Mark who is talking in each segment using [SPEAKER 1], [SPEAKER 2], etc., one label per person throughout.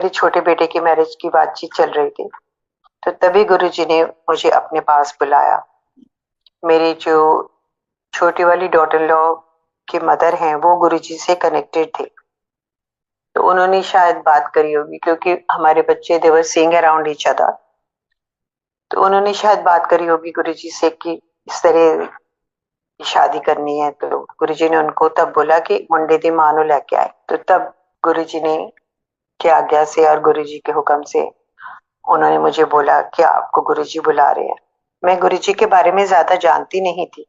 [SPEAKER 1] मेरे छोटे बेटे की मैरिज की बातचीत चल रही थी। तो तभी गुरुजी ने मुझे अपने पास बुलाया। मेरी जो छोटी वाली डॉटर लॉ की मदर हैं वो गुरुजी से कनेक्टेड थे। तो उन्होंने शायद बात करी होगी क्योंकि हमारे बच्चे they were seeing around each other. तो उन्होंने शायद बात करी होगी गुरुजी से कि इस तरह की शादी करनी है। तो गुरुजी ने उनको तब बोला कि मुंडे दी मां नु लेके आए। तो तब गुरुजी ने की आज्ञा से और गुरुजी के हुक्म से उन्होंने मुझे बोला कि आपको गुरुजी बुला रहे हैं। मैं गुरुजी के बारे में ज्यादा जानती नहीं थी,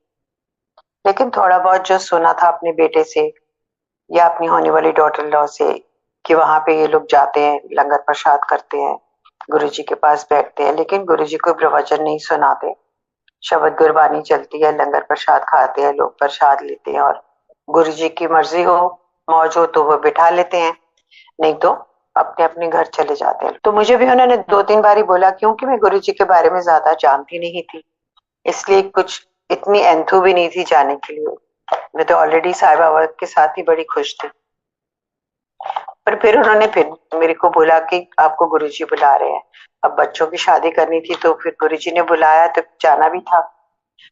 [SPEAKER 1] लेकिन थोड़ा बहुत जो सुना था अपने बेटे से या अपनी होने वाली डॉटर लॉ से कि वहां पे ये लोग जाते हैं, लंगर प्रसाद करते हैं, गुरुजी के पास बैठते हैं, लेकिन गुरुजी कोई प्रवचन नहीं सुनाते। शब्द गुरबानी चलती है, लंगर प्रसाद खाते हैं लोग, प्रसाद लेते हैं और गुरुजी की मर्जी हो, मौज हो तो वो बिठा लेते हैं, नहीं तो अपने अपने घर चले जाते हैं। तो मुझे भी उन्होंने दो तीन बारी बोला, क्योंकि मैं गुरुजी के बारे में ज्यादा जानती नहीं थी, इसलिए कुछ इतनी एंथू भी नहीं थी जाने के लिए। मैं तो ऑलरेडी साईं बाबा के साथ ही बड़ी खुश थी। पर फिर उन्होंने फिर मेरे को बोला कि आपको गुरुजी बुला रहे हैं। अब बच्चों की शादी करनी थी तो फिर गुरुजी ने बुलाया तो जाना भी था।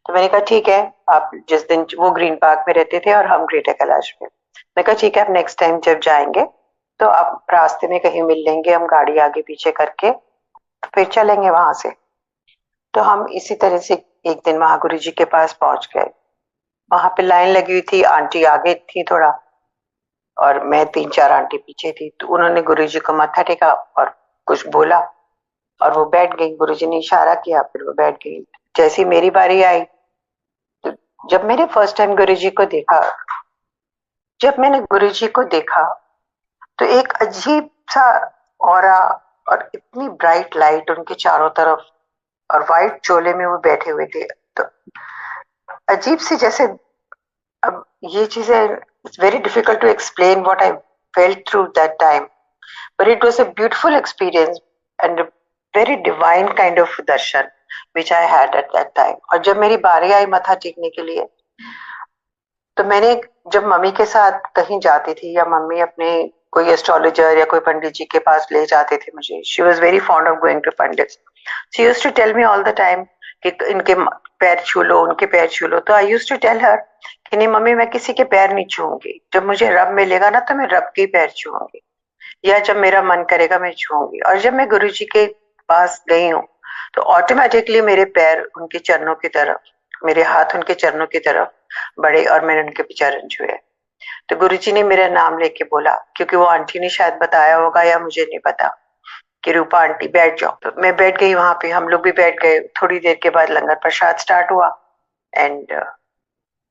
[SPEAKER 1] तो मैंने कहा ठीक है, आप जिस दिन वो ग्रीन पार्क में रहते थे और हम ग्रेटर कैलाश में। मैं कहा ठीक है, आप नेक्स्ट टाइम जब जाएंगे तो आप रास्ते में कहीं मिल लेंगे, हम गाड़ी आगे पीछे करके फिर चलेंगे वहां से। तो हम इसी तरह से एक दिन वहां गुरु जी के पास पहुंच गए। वहां पे लाइन लगी हुई थी, आंटी आगे थी थोड़ा और मैं तीन चार आंटी पीछे थी। तो उन्होंने गुरु जी को मत्था टेका और कुछ बोला और वो बैठ गई। गुरु जी ने इशारा किया, फिर वो बैठ गई। जैसी मेरी बारी आई, तो जब मैंने फर्स्ट टाइम गुरु जी को देखा, जब मैंने गुरु जी को देखा तो एक अजीब सा ऑरा और इतनी ब्राइट लाइट उनके चारों तरफ, और वाइट चोले में वो बैठे हुए थे। तो अजीब सी जैसे, अब ये चीजें it's very difficult to explain what I felt through that time, but it was a beautiful experience and very divine kind of darshan which I had at that time. और जब मेरी बारी आई मत्था टेकने के लिए, तो मैंने जब मम्मी के साथ कहीं जाती थी या मम्मी अपने कोई एस्ट्रोलॉजर या कोई पंडित जी के पास ले जाते थे मुझे, she was very fond of going to pandit. She used to tell me all the time कि इनके पैर छू लो, उनके पैर छू लो। तो I used to tell her कि नहीं मम्मी, मैं किसी के पैर नहीं छूंगी, जब मुझे रब मिलेगा ना तो मैं रब के पैर छूंगी, या जब मेरा मन करेगा मैं छूंगी। और जब मैं गुरु जी के पास गई हूँ तो ऑटोमेटिकली मेरे पैर उनके चरणों की तरफ, मेरे हाथ उनके चरणों की तरफ बढ़े और मैंने उनके चरण छुए। तो गुरुजी ने मेरा नाम लेके बोला, क्योंकि वो आंटी ने शायद बताया होगा या मुझे नहीं पता, कि रूपा आंटी बैठ जाओ। तो मैं बैठ गई वहां पे, हम लोग भी बैठ गए। थोड़ी देर के बाद लंगर प्रसाद स्टार्ट हुआ एंड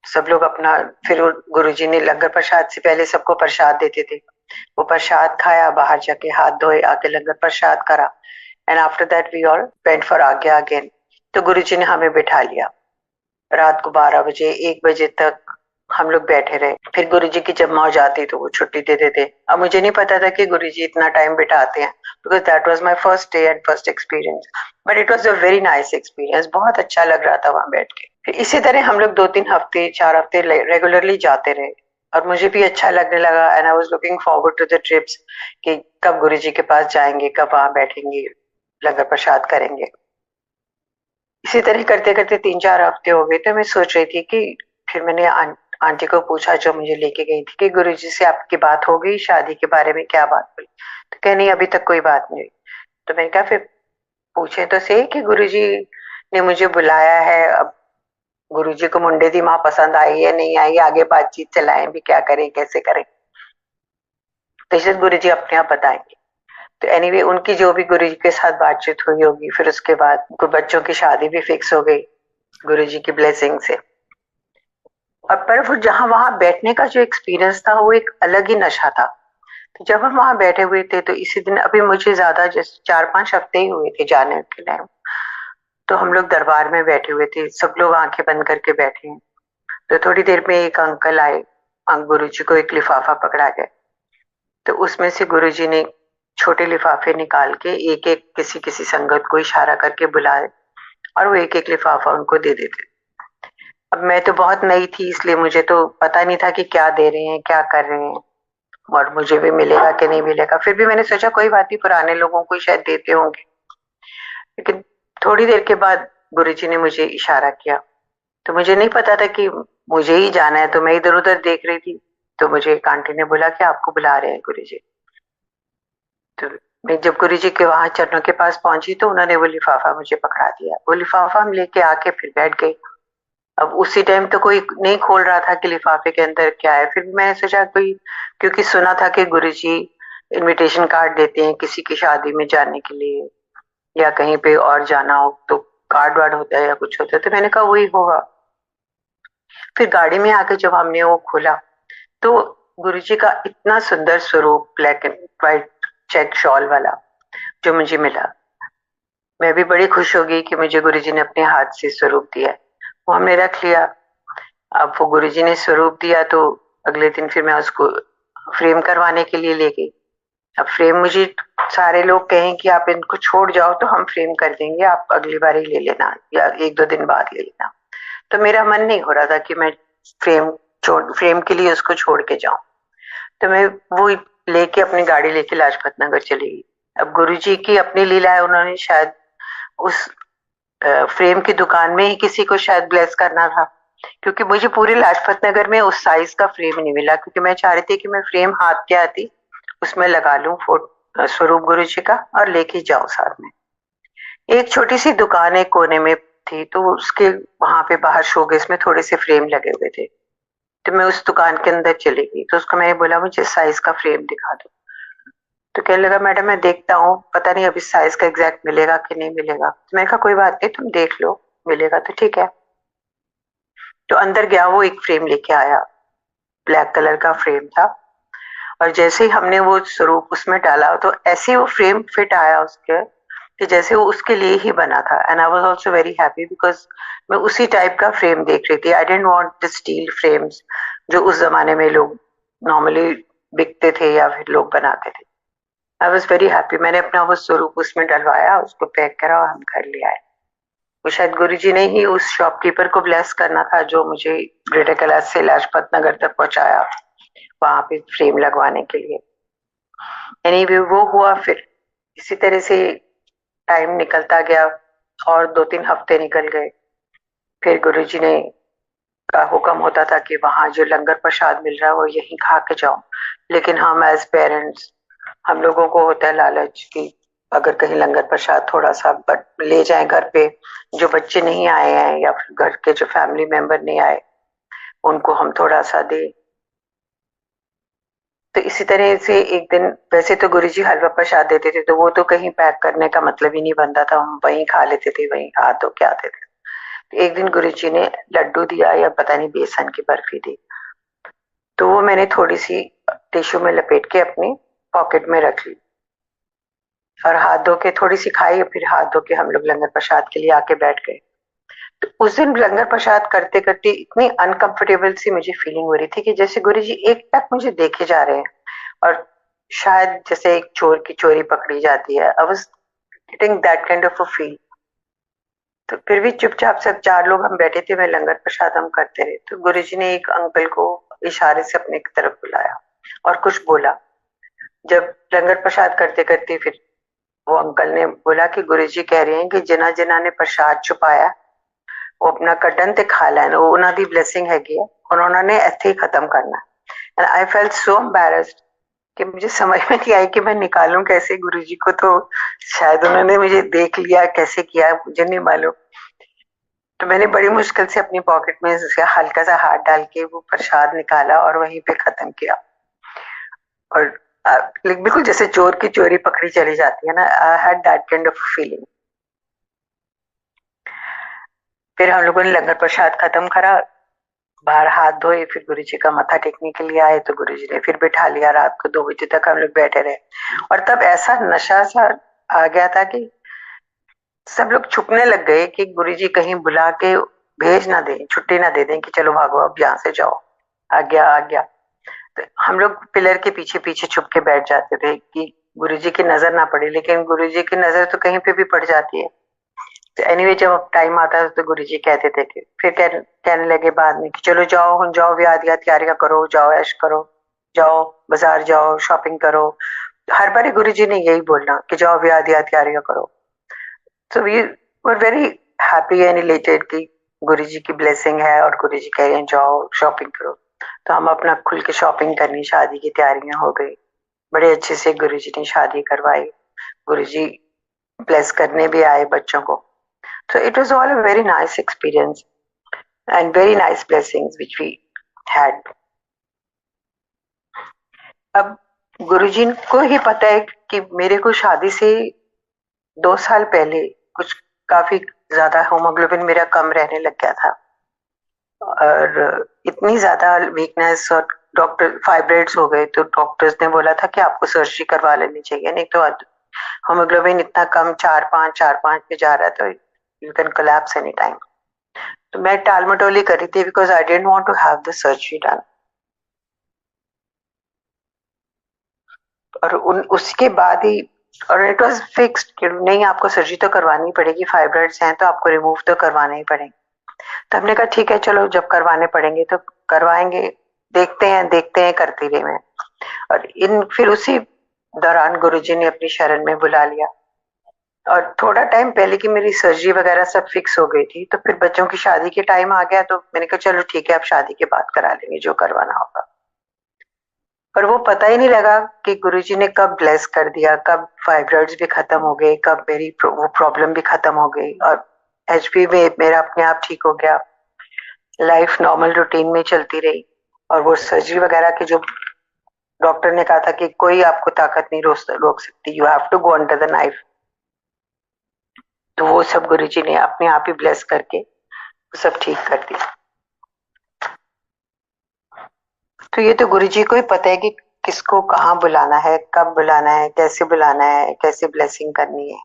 [SPEAKER 1] सब लोग अपना, फिर गुरुजी ने लंगर प्रसाद से पहले सबको प्रसाद देते थे, वो प्रसाद खाया, बाहर जाके हाथ धोए, आके लंगर प्रसाद करा and after that we all went for agya again. तो गुरुजी ने हमें बिठा लिया। रात को 12 बजे 1 बजे तक हम लोग बैठे रहे। फिर गुरुजी की जब मौज आती तो वो छुट्टी दे देते। अब मुझे नहीं पता था कि गुरुजी इतना टाइम बिठाते हैं, because that was my first day and first experience, but it was a very nice experience. बहुत अच्छा लग रहा था वहां बैठ के। फिर इसी तरह हम लोग 2-3 हफ्ते 4 हफ्ते रेगुलरली जाते रहे और मुझे भी अच्छा लगने लगा and I was looking forward to the trips कि कब गुरुजी के पास जाएंगे, कब वहां बैठेंगे, लंगर प्रसाद करेंगे। इसी तरह करते करते 3-4 हफ्ते हो गए। तो मैं सोच रही थी कि फिर मैंने आंटी को पूछा जो मुझे लेके गई थी कि गुरुजी से आपकी बात हो गई शादी के बारे में, क्या बात हुई? तो कह नहीं, अभी तक कोई बात नहीं हुई। तो मैंने कहा फिर पूछे तो सही कि गुरुजी ने मुझे बुलाया है। अब गुरुजी को मुंडे दी माँ पसंद आई है नहीं आई, आगे बातचीत चलाएं भी, क्या करें कैसे करें, तो शायद गुरुजी अपने आप बताएंगे। तो एनीवे उनकी जो भी गुरुजी के साथ बातचीत हुई होगी, फिर उसके बाद कुछ बच्चों की शादी भी फिक्स हो गई गुरुजी की ब्लेसिंग से। और पर वो जहां वहां बैठने का जो एक्सपीरियंस था वो एक अलग ही नशा था। तो जब हम वहां बैठे हुए थे तो इसी दिन, अभी मुझे ज्यादा जैसे 4-5 हफ्ते ही हुए थे जाने के टाइम, तो हम लोग दरबार में बैठे हुए थे, सब लोग आंखें बंद करके बैठे हैं। तो थोड़ी देर में एक अंकल आए, गुरु जी को एक लिफाफा पकड़ा गया। तो उसमें से गुरु जी ने छोटे लिफाफे निकाल के एक एक किसी किसी संगत को इशारा करके बुलाए और वो एक एक लिफाफा उनको दे देते। अब मैं तो बहुत नई थी, इसलिए मुझे तो पता नहीं था कि क्या दे रहे हैं क्या कर रहे हैं। और मुझे भी मिलेगा कि नहीं मिलेगा। फिर भी मैंने सोचा कोई बात नहीं, पुराने लोगों को शायद देते होंगे। लेकिन थोड़ी देर के बाद गुरुजी ने मुझे इशारा किया, तो मुझे नहीं पता था कि मुझे ही जाना है, तो मैं इधर उधर देख रही थी। तो मुझे एक आंटी ने बोला कि आपको बुला रहे हैं गुरुजी। तो मैं जब गुरुजी के वहां चरणों के पास पहुंची तो उन्होंने वो लिफाफा मुझे पकड़ा दिया। वो लिफाफा हम लेके आके फिर बैठ गए। अब उसी टाइम तो कोई नहीं खोल रहा था कि लिफाफे के अंदर क्या है। फिर मैंने सोचा कोई, क्योंकि सुना था कि गुरुजी इनविटेशन कार्ड देते हैं किसी की शादी में जाने के लिए या कहीं पे और जाना हो तो कार्ड वार्ड होता है या कुछ होता है, तो मैंने कहा वही होगा। फिर गाड़ी में आके जब हमने वो खोला तो गुरुजी का इतना सुंदर स्वरूप, black and white check shawl वाला जो मुझे मिला, मैं भी बड़ी खुश हो गई कि मुझे गुरुजी ने अपने हाथ से स्वरूप दिया है। वो हमने रख लिया। अब वो गुरुजी ने स्वरूप दिया तो अगले दिन फिर मैं उसको फ्रेम करवाने के लिए ले गई। अब फ्रेम मुझे सारे लोग कहें कि आप इनको छोड़ जाओ तो हम फ्रेम कर देंगे, आप अगली बार ही ले लेना या एक दो दिन बाद ले लेना। तो मेरा मन नहीं हो रहा था कि मैं फ्रेम के लिए उसको छोड़ के जाऊं। तो मैं वो लेके अपनी गाड़ी लेके लाजपत नगर चली गई। अब गुरुजी की अपनी लीला है, उन्होंने शायद उस फ्रेम की दुकान में ही किसी को शायद ब्लेस करना था, क्योंकि मुझे पूरे लाजपत नगर में उस साइज का फ्रेम नहीं मिला। क्योंकि मैं चाह रही थी कि मैं फ्रेम हाथ के आती उसमें लगा लूं स्वरूप गुरु जी का और लेके जाऊं साथ में। एक छोटी सी दुकान एक कोने में थी, तो उसके वहां पे बाहर शोकेस में थोड़े से फ्रेम लगे हुए थे। तो मैं उस दुकान के अंदर चली गई, तो उसको मैंने बोला मुझे साइज का फ्रेम दिखा दो। तो कहने लगा मैडम मैं देखता हूँ, पता नहीं अभी साइज का एग्जैक्ट मिलेगा कि नहीं मिलेगा। तो मैंने कहा कोई बात नहीं, तुम देख लो, मिलेगा तो ठीक है। तो अंदर गया, वो एक फ्रेम लेके आया, ब्लैक कलर का फ्रेम था। और जैसे ही हमने वो स्वरूप उसमें डाला तो ऐसे वो फ्रेम फिट आया उसके, कि जैसे वो उसके लिए ही बना था। And I was also very happy because मैं उसी टाइप का फ्रेम देख रही थी। आई didn't want the steel frames जो उस जमाने में लोग नॉर्मली बिकते थे या फिर लोग बनाते थे। I was very happy. मैंने अपना वो स्वरूप उसमें डलवाया, उसको पैक करा और हम घर ले आए। वो शायद गुरुजी ने ही उस शॉपकीपर को ब्लेस करना था जो मुझे ग्रेटर कैलाश से लाजपत नगर तक पहुंचाया वहां पे फ्रेम लगवाने के लिए। एनीवे वो हुआ। फिर इसी तरह से टाइम निकलता गया और 2-3 हफ्ते निकल गए। फिर गुरुजी ने का हुक्म होता था कि वहां जो लंगर प्रसाद मिल रहा है वो यहीं खा के जाओ। लेकिन हम एज पेरेंट्स, हम लोगों को होता है लालच कि अगर कहीं लंगर प्रसाद थोड़ा सा ले जाएं घर पे, जो बच्चे नहीं आए हैं या फिर घर के जो फैमिली मेंबर नहीं आए उनको हम थोड़ा सा दे। तो इसी तरह से एक दिन, वैसे तो गुरुजी हलवा प्रसाद देते थे तो वो तो कहीं पैक करने का मतलब ही नहीं बनता था, हम वहीं खा लेते थे, वहीं हाथ धो के आते थे। तो एक दिन गुरुजी ने लड्डू दिया या पता नहीं बेसन की बर्फी दी, तो वो मैंने थोड़ी सी टिश्यू में लपेट के अपनी पॉकेट में रख ली और हाथ धो के थोड़ी सी खाई। और फिर हाथ धो के हम लोग लंगर प्रसाद के लिए आके बैठ गए। तो उस दिन लंगर प्रसाद करते करते इतनी अनकंफर्टेबल सी मुझे फीलिंग हो रही थी कि जैसे गुरुजी एक टक मुझे देखे जा रहे हैं और शायद जैसे एक चोर की चोरी पकड़ी जाती है। I was getting that kind of a feel. तो फिर भी चुपचाप सब 4 लोग हम बैठे थे, मैं लंगर प्रसाद हम करते रहे। तो गुरुजी ने एक अंकल को इशारे से अपने की तरफ बुलाया और कुछ बोला। जब लंगर प्रसाद करते करते फिर वो अंकल ने बोला कि गुरुजी कह रहे हैं कि जिन्ना जिन्ना ने प्रसाद छुपाया वो अपना कटन ते खा लैन, वो उन्हों की ब्लेसिंग हैगी है और उन्होंने ਇੱਥੇ ही खत्म करना। And I felt so embarrassed कि मुझे समझ में नहीं आई कि मैं निकालूं कैसे गुरुजी को। तो शायद उन्होंने मुझे देख लिया, कैसे किया मुझे नहीं मालूम। तो मैंने बड़ी मुश्किल से अपनी पॉकेट में से हल्का सा हाथ डाल के वो प्रसाद निकाला और वहीं पे खत्म किया। और बिल्कुल जैसे चोर की चोरी पकड़ी चली जाती है ना, I had that kind of feeling. फिर हम लोगों ने लंगर प्रसाद खत्म करा, बाहर हाथ धोए, फिर गुरुजी का मत्था टेकने के लिए आए। तो गुरुजी ने फिर बिठा लिया, रात को 2 बजे तक हम लोग बैठे रहे। और तब ऐसा नशा सा आ गया था कि सब लोग छुपने लग गए कि गुरुजी कहीं बुला के भेज ना दें, छुट्टी ना दे दें कि चलो भागो अब यहाँ से जाओ, आ गया आ गया। तो हम लोग पिलर के पीछे पीछे छुप के बैठ जाते थे कि गुरुजी की नजर ना पड़े। लेकिन गुरुजी की नजर तो कहीं पे भी पड़ जाती है। तो एनीवे जब टाइम आता है तो गुरुजी कहते थे कि फिर कहने लगे बाद में कि चलो जाओ हुन जाओ, ब्याह दिया तैयारियां करो, जाओ ऐश करो। जाओ बाजार जाओ, शॉपिंग करो। हर बार गुरुजी ने यही बोलना कि जाओ ब्याह या तैयारियां करो। So we were very happy and elated कि गुरुजी की ब्लेसिंग है और गुरुजी कह रहे हैं जाओ शॉपिंग करो। तो हम अपना खुल के शॉपिंग करनी, शादी की तैयारियां हो गई। बड़े अच्छे से गुरुजी ने शादी करवाई। गुरुजी ब्लेस करने भी आए बच्चों को। So it was all a very nice experience and very nice blessings which we had. अब गुरुजी को ही पता है कि मेरे को शादी से 2 साल पहले कुछ काफी ज्यादा हीमोग्लोबिन मेरा कम रहने लग गया था और इतनी ज्यादा वीकनेस और डॉक्टर फाइब्राइड्स हो गए। तो डॉक्टर्स ने बोला था कि आपको सर्जरी करवा लेनी चाहिए, नहीं तो हीमोग्लोबिन इतना कम 4.5 पे जा रहा है तो you can collapse any time. तो मैं टाल मटोली कर रही थी because I didn't want to have the surgery done. और उसके बाद ही और इट वाज फिक्स्ड कि नहीं आपको सर्जरी तो करवानी पड़ेगी, फाइब्रॉइड्स हैं तो आपको रिमूव तो करवाने ही पड़ेंगे। तो हमने कहा ठीक है चलो जब करवाने पड़ेंगे तो करवाएंगे, देखते हैं करती रही मैं। और फिर उसी दौरान गुरुजी ने अपनी शरण में बुला लिया और थोड़ा टाइम पहले की मेरी सर्जरी वगैरह सब फिक्स हो गई थी। तो फिर बच्चों की शादी के टाइम आ गया तो मैंने कहा चलो ठीक है अब शादी के बाद करा लेंगे जो करवाना होगा। पर वो पता ही नहीं लगा कि गुरुजी ने कब ब्लेस कर दिया, कब फाइब्रॉइड्स भी खत्म हो गए, कब मेरी वो प्रॉब्लम भी खत्म हो गई और एचपी में मेरा अपने आप ठीक हो गया। लाइफ नॉर्मल रूटीन में चलती रही और वो सर्जरी वगैरह के जो डॉक्टर ने कहा था कि कोई आपको ताकत नहीं रोक सकती, you have to go under the knife, तो वो सब गुरुजी ने अपने आप ही ब्लेस करके सब ठीक कर दिया। तो ये तो गुरुजी को ही पता है कि किसको कहाँ बुलाना है, कब बुलाना है, कैसे ब्लेसिंग करनी है।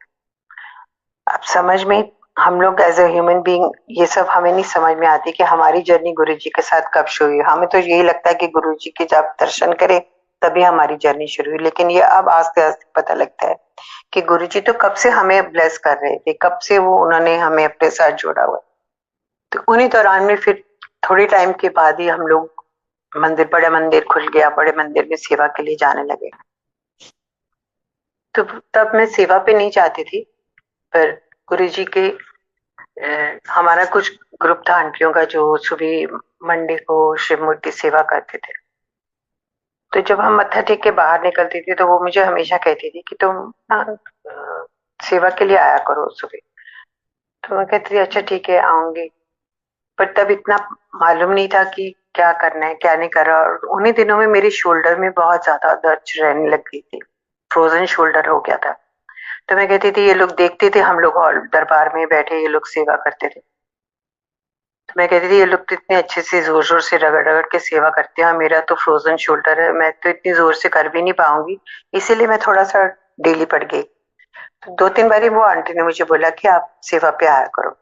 [SPEAKER 1] अब समझ में हम लोग एज अ ह्यूमन बीइंग ये सब हमें नहीं समझ में आती कि हमारी जर्नी गुरुजी के साथ कब शुरू हुई। हमें तो यही लगता है कि गुरुजी के जब दर्शन करे तभी हमारी जर्नी शुरू हुई, लेकिन ये अब आस्ते आस्ते पता लगता है कि गुरुजी तो कब से हमें ब्लेस कर रहे थे, कब से वो उन्होंने हमें अपने साथ जोड़ा हुआ। तो उन्हीं दौरान में फिर थोड़ी टाइम के बाद ही हम लोग बड़े मंदिर खुल गया, बड़े मंदिर में सेवा के लिए जाने लगे। तो तब मैं सेवा पे नहीं जाती थी, पर गुरुजी के हमारा कुछ ग्रुप था आंटियों का जो सुबह मंडे को शिव मूर्ति सेवा करते थे। तो जब हम मत्था टेक के बाहर निकलती थी तो वो मुझे हमेशा कहती थी कि तुम ना सेवा के लिए आया करो सुबह। तो मैं कहती थी अच्छा ठीक है आऊंगी, पर तब इतना मालूम नहीं था कि क्या करना है क्या नहीं कर रहा। और उन्हीं दिनों में मेरी शोल्डर में बहुत ज्यादा दर्द रहने लग गई थी, फ्रोजन शोल्डर हो गया था। तो मैं कहती थी ये लोग देखते थे हम लोग हॉल दरबार में बैठे ये लोग सेवा करते थे, तो मैं कहती थी ये लोग तो इतने अच्छे से जोर जोर से रगड़ रगड़ के सेवा करते हैं, मेरा तो फ्रोजन शोल्डर है, मैं तो इतनी जोर से कर भी नहीं पाऊंगी, इसीलिए मैं थोड़ा सा डेली पड़ गई। तो 2-3 बारी वो आंटी ने मुझे बोला कि आप सेवा पे आया करो।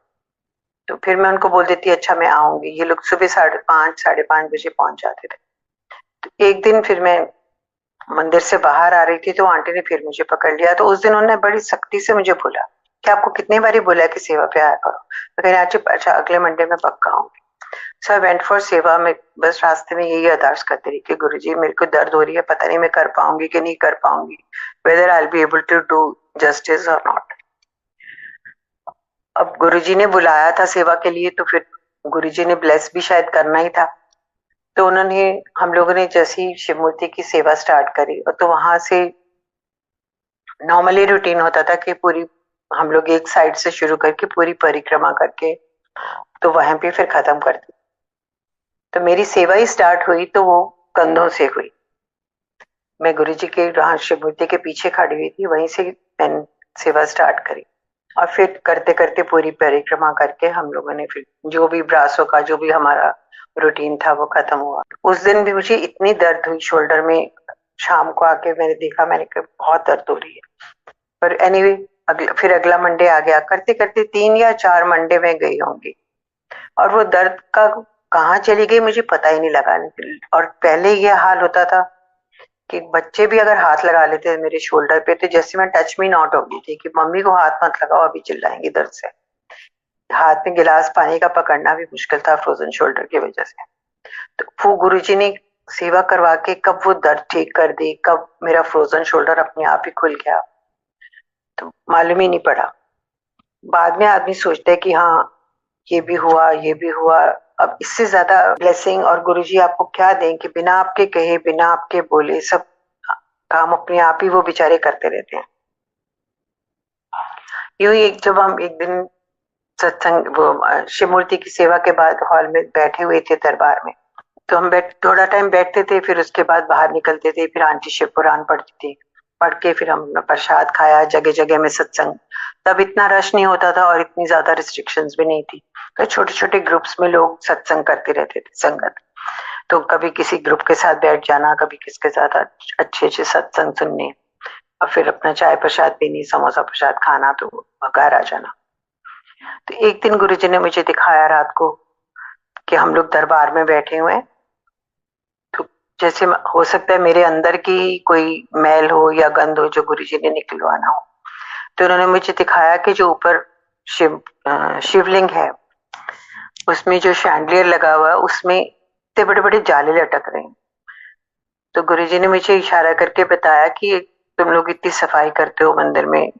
[SPEAKER 1] तो फिर मैं उनको बोल देती अच्छा मैं आऊंगी। ये लोग सुबह 5:30 5:30 बजे पहुंच जाते थे। तो एक दिन फिर मैं मंदिर से बाहर आ रही थी तो आंटी ने फिर मुझे पकड़ लिया। तो उस दिन उन्होंने बड़ी सख्ती से मुझे बोला कि आपको कितनी बारी बोला कि सेवा पे आया करो। तो कहने अच्छा अगले मंडे में पक्का आऊंगी। सो आई वेंट फॉर सेवा में। बस रास्ते में यही अरदास करती रही कि गुरुजी मेरे को दर्द हो रही है, पता नहीं मैं कर पाऊंगी कि नहीं कर पाऊंगी, whether I will be able to do justice और नॉट। अब गुरुजी ने बुलाया था सेवा के लिए तो फिर गुरुजी ने ब्लेस भी शायद करना ही था। तो उन्होंने हम लोगों ने जैसे ही शिव मूर्ति की सेवा स्टार्ट करी और तो वहां से नॉर्मली रूटीन होता था कि पूरी हम लोग एक साइड से शुरू करके पूरी परिक्रमा करके तो वहां पे फिर खत्म करते। तो मेरी सेवा ही स्टार्ट हुई तो वो कंधों से हुई। मैं गुरुजी के वहां शिव मूर्ति के पीछे खड़ी हुई थी, वहीं से मैंने सेवा स्टार्ट करी और फिर करते करते पूरी परिक्रमा करके हम लोगों ने फिर जो भी ब्रासों का जो भी हमारा रूटीन था वो खत्म हुआ। उस दिन भी मुझे इतनी दर्द हुई शोल्डर में, शाम को आके मैंने देखा, मैंने कहा बहुत दर्द हो रही है। पर एनीवे फिर अगला मंडे आ गया, करते करते 3 या 4 मंडे में गई होंगी और वो दर्द का कहाँ चली गई मुझे पता ही नहीं लगा। और पहले ये हाल होता था कि बच्चे भी अगर हाथ लगा लेते थे मेरे शोल्डर पे तो जैसे मैं टच मी नॉट हो गई थी कि मम्मी को हाथ मत लगाओ अभी चिल्लाएंगे दर्द से। हाथ में गिलास पानी का पकड़ना भी मुश्किल था फ्रोजन शोल्डर की वजह से। तो वो गुरुजी ने सेवा करवा के कब वो दर्द ठीक कर दी, कब मेरा फ्रोजन शोल्डर अपने आप ही खुल गया, तो मालूम ही नहीं पड़ा। बाद में आदमी सोचता है कि हाँ ये भी हुआ, ये भी हुआ। अब इससे ज्यादा ब्लेसिंग और गुरुजी आपको क्या दें कि बिना आपके कहे, बिना आपके बोले सब काम अपने आप ही वो बेचारे करते रहते हैं। यूं ही जब हम एक दिन सत्संग वो शिव मूर्ति की सेवा के बाद हॉल में बैठे हुए थे दरबार में, तो हम थोड़ा टाइम बैठते थे, फिर उसके बाद बाहर निकलते थे, फिर आंटी शिव पुराण पढ़ती थी, पढ़ के फिर हमने प्रसाद खाया, जगह जगह में सत्संग। तब इतना रश नहीं होता था और इतनी ज्यादा रिस्ट्रिक्शंस भी नहीं थी, तो छोटे छोटे ग्रुप्स में लोग सत्संग करते रहते थे, संगत। तो कभी किसी ग्रुप के साथ बैठ जाना, कभी किसके साथ अच्छे अच्छे सत्संग सुनने, और फिर अपना चाय प्रसाद पीनी, समोसा प्रसाद खाना, तो घर आ जाना। तो एक दिन गुरुजी ने मुझे दिखाया रात को कि हम लोग दरबार में बैठे हुए हैं, तो जैसे हो सकता है मेरे अंदर की कोई मैल हो या गंध हो जो गुरुजी ने निकलवाना हो। तो उन्होंने मुझे दिखाया कि जो ऊपर शिवलिंग है, उसमें जो शैंडलियर लगा हुआ है, उसमें इतने बड़े बड़े जाले लटक रहे हैं। तो गुरुजी ने मुझे इशारा करके बताया कि तुम लोग इतनी सफाई करते हो मंदिर में,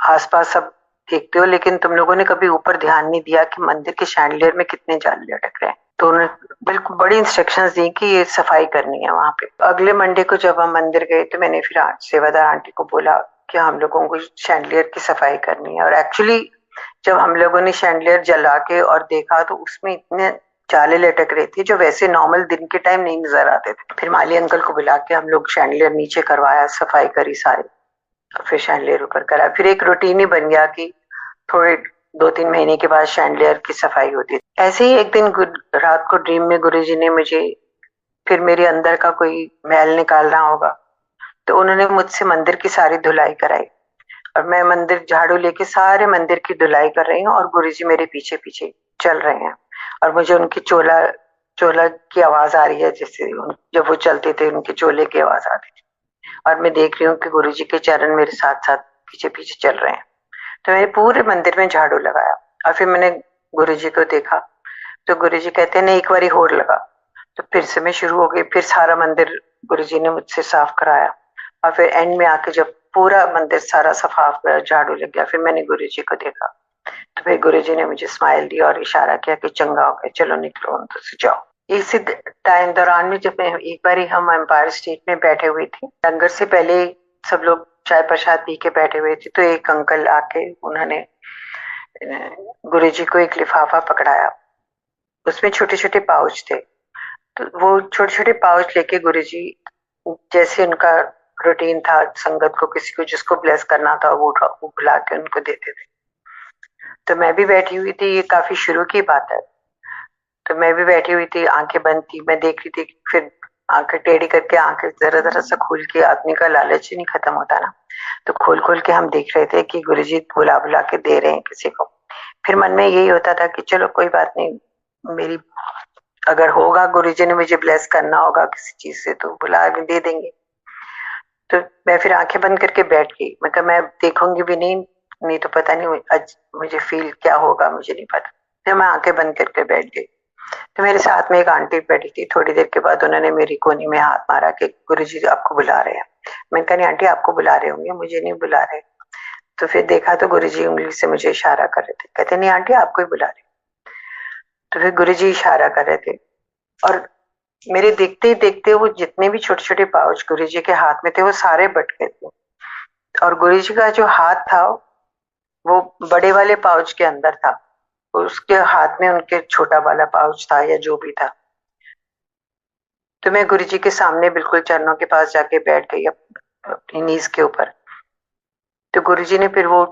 [SPEAKER 1] आसपास सब देखते हो, लेकिन तुम लोगों ने कभी ऊपर ध्यान नहीं दिया कि मंदिर के शैंडलियर में कितने जाले लटक रहे हैं। तो उन्होंने बिल्कुल बड़ी इंस्ट्रक्शंस दी कि ये सफाई करनी है वहां पे। अगले मंडे को जब हम मंदिर गए, तो मैंने फिर सेवादार आंटी को बोला कि हम लोगों को शैंडलियर की सफाई करनी है। और एक्चुअली जब हम लोगों ने शैंडलियर जला के और देखा, तो उसमें इतने जाले लटक रहे थे जो वैसे नॉर्मल दिन के टाइम नहीं नजर आते थे। फिर माली अंकल को बुला के हम लोग शैंडलियर नीचे करवाया, सफाई करी सारी, फिर शैंडलियर ऊपर करा। फिर एक रूटीन ही बन गया कि थोड़े 2-3 महीने के बाद शैंडलियर की सफाई होती। ऐसे ही एक दिन रात को ड्रीम में गुरुजी ने मुझे, फिर मेरे अंदर का कोई मैल निकालना होगा, तो उन्होंने मुझसे मंदिर की सारी धुलाई कराई, और मैं मंदिर झाड़ू लेके सारे मंदिर की धुलाई कर रही हूँ, और गुरुजी मेरे पीछे पीछे चल रहे हैं, और मुझे उनकी चोला चोला की आवाज आ रही है, जैसे जब वो चलते थे उनके चोले की आवाज आ रही थी, और मैं देख रही हूँ कि गुरुजी के चरण मेरे साथ साथ पीछे पीछे चल रहे हैं। तो मैंने पूरे मंदिर में झाड़ू लगाया, और फिर मैंने गुरुजी को देखा, तो गुरुजी कहते हैं नहीं एक बारी और लगा। तो फिर से मैं शुरू हो गई, फिर सारा मंदिर गुरुजी ने मुझसे साफ कराया, और फिर एंड में आके जब पूरा मंदिर सारा साफ झाड़ू लग गया, फिर मैंने गुरुजी को देखा, तो फिर गुरुजी ने मुझे स्माइल दिया और इशारा किया कि चंगा हो गया, चलो निकलो अंदर से जाओ। इसी टाइम दौरान में जब मैं एक बार हम एम्पायर स्टेट में बैठे हुए थे, लंगर से पहले सब लोग चाय प्रसाद पी के बैठे हुए थे, तो एक अंकल आके उन्होंने गुरुजी को एक लिफाफा पकड़ाया, उसमें छोटे छोटे पाउच थे। तो वो छोटे छोटे पाउच लेके गुरुजी, जैसे उनका रूटीन था, संगत को किसी को जिसको ब्लेस करना था वो बुला के उनको देते थे। तो मैं भी बैठी हुई थी, ये काफी शुरू की बात है, तो मैं भी बैठी हुई थी, आंखें बंद थी, मैं देख रही थी। फिर आंखें टेढ़ी करके, आंखें जरा जरा सा खोल के, आदमी का लालच ही नहीं खत्म होता ना, तो खोल खोल के हम देख रहे थे कि गुरुजी बुला बुला के दे रहे हैं किसी को। फिर मन में यही होता था कि चलो कोई बात नहीं, मेरी अगर होगा, गुरुजी ने मुझे ब्लेस करना होगा किसी चीज से, तो बुला के दे देंगे। तो मैं फिर आंखें बंद करके बैठ गई, मैं कहा मैं देखूंगी भी नहीं, नहीं तो पता नहीं आज मुझे फील क्या होगा, मुझे नहीं पता। फिर मैं आंखें बंद करके बैठ गई। तो मेरे साथ में एक आंटी बैठी थी, थोड़ी देर के बाद उन्होंने मेरी कोनी में हाथ मारा कि गुरुजी आपको बुला रहे हैं। मैंने कहा नहीं आंटी, आपको बुला रहे होंगे, मुझे नहीं बुला रहे। तो फिर देखा तो गुरुजी उंगली से मुझे इशारा कर रहे थे, कहते नहीं आंटी आपको ही बुला रहे। तो फिर गुरुजी इशारा कर रहे थे, और मेरे देखते ही देखते वो जितने भी छोटे छोटे पाउच गुरुजी के हाथ में थे वो सारे बट गए थे, और गुरुजी का जो हाथ था वो बड़े वाले पाउच के अंदर था, उसके हाथ में उनके छोटा वाला पाउच था या जो भी था। तो मैं गुरुजी के सामने बिल्कुल चरणों के पास जाके बैठ गई अपनी नीज के ऊपर। तो गुरुजी ने फिर वो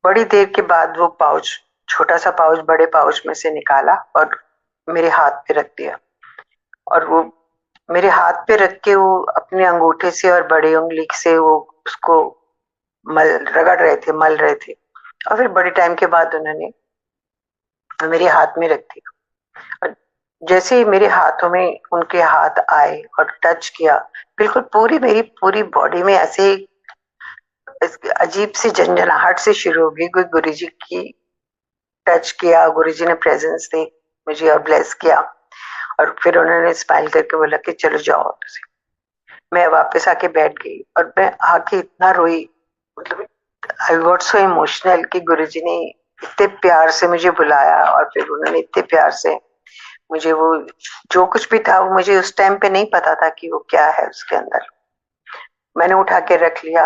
[SPEAKER 1] बड़ी देर के बाद वो पाउच, छोटा सा पाउच बड़े पाउच में से निकाला और मेरे हाथ पे रख दिया, और वो मेरे हाथ पे रख के वो अपने अंगूठे से और बड़ी उंगली से वो उसको रगड़ रहे थे, मल रहे थे, और फिर बड़े टाइम के बाद उन्होंने मेरे हाथ में रख दिया। और जैसे ही मेरे हाथों में उनके हाथ आए और टच किया, बिल्कुल पूरी मेरी पूरी बॉडी में ऐसे अजीब सी झंझनाहट से शुरू हो गई। कोई गुरुजी की टच किया, गुरुजी ने प्रेजेंस दी मुझे और ब्लेस किया, और फिर उन्होंने स्माइल करके बोला कि चलो जाओ तुझे। मैं वापस आके बैठ गई और मैं आके इतना रोई, मतलब आई गॉट सो इमोशनल कि गुरुजी ने इतने प्यार से मुझे बुलाया और फिर उन्होंने इतने प्यार से मुझे वो जो कुछ भी था वो मुझे उस टाइम पे नहीं पता था कि वो क्या है उसके अंदर। मैंने उठा के रख लिया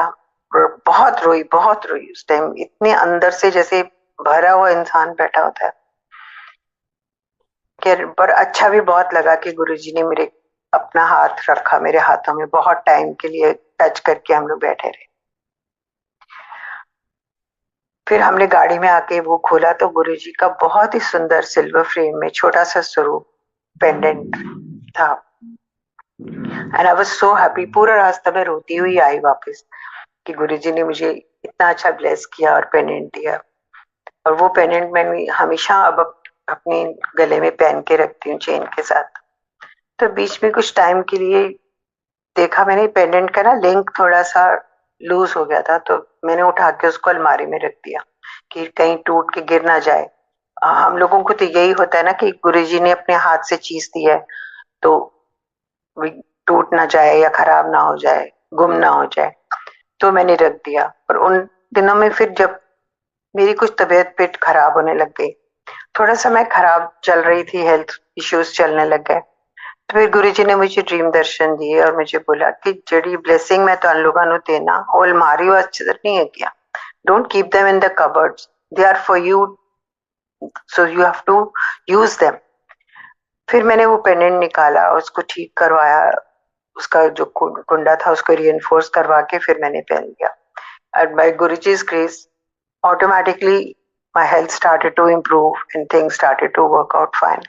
[SPEAKER 1] और बहुत रोई उस टाइम, इतने अंदर से जैसे भरा हुआ इंसान बैठा होता है। पर अच्छा भी बहुत लगा कि गुरुजी ने मेरे अपना हाथ रखा मेरे हाथों में, बहुत टाइम के लिए टच करके हम लोग बैठे रहे। फिर हमने गाड़ी में आके वो खोला तो गुरुजी का बहुत ही सुंदर सिल्वर फ्रेम में छोटा सा स्वरूप पेंडेंट था। And I was so happy. पूरा रास्ता में रोती हुई आई वापस कि गुरुजी ने मुझे इतना अच्छा ब्लेस किया और पेंडेंट दिया। और वो पेंडेंट मैं हमेशा अब अपने गले में पहन के रखती हूँ चेन के साथ। तो बीच में कुछ टाइम के लिए देखा मैंने पेंडेंट का ना लिंक थोड़ा सा लूज हो गया था, तो मैंने उठा के उसको अलमारी में रख दिया कि कहीं टूट के गिर ना जाए। हम लोगों को तो यही होता है ना कि गुरुजी ने अपने हाथ से चीज दी है तो टूट ना जाए या खराब ना हो जाए, गुम ना हो जाए। तो मैंने रख दिया। और उन दिनों में फिर जब मेरी कुछ तबीयत पेट खराब होने लग गई, थोड़ा समय खराब चल रही थी, हेल्थ इश्यूज चलने लग गए, तो फिर गुरुजी ने मुझे ड्रीम दर्शन दिए और मुझे बोला कि जड़ी ब्लेसिंग मैं तो लोगों को देना वो अलमारी वास्ते नहीं है क्या, don't keep them in the cupboards, they are for you, so you have to use them. फिर मैंने वो पेंडेंट निकाला, उसको ठीक करवाया, उसका जो कुंडा था उसको रीइंफोर्स करवा के फिर मैंने पहन लिया। And by Guruji's grace automatically my health started to improve and things started to work out fine.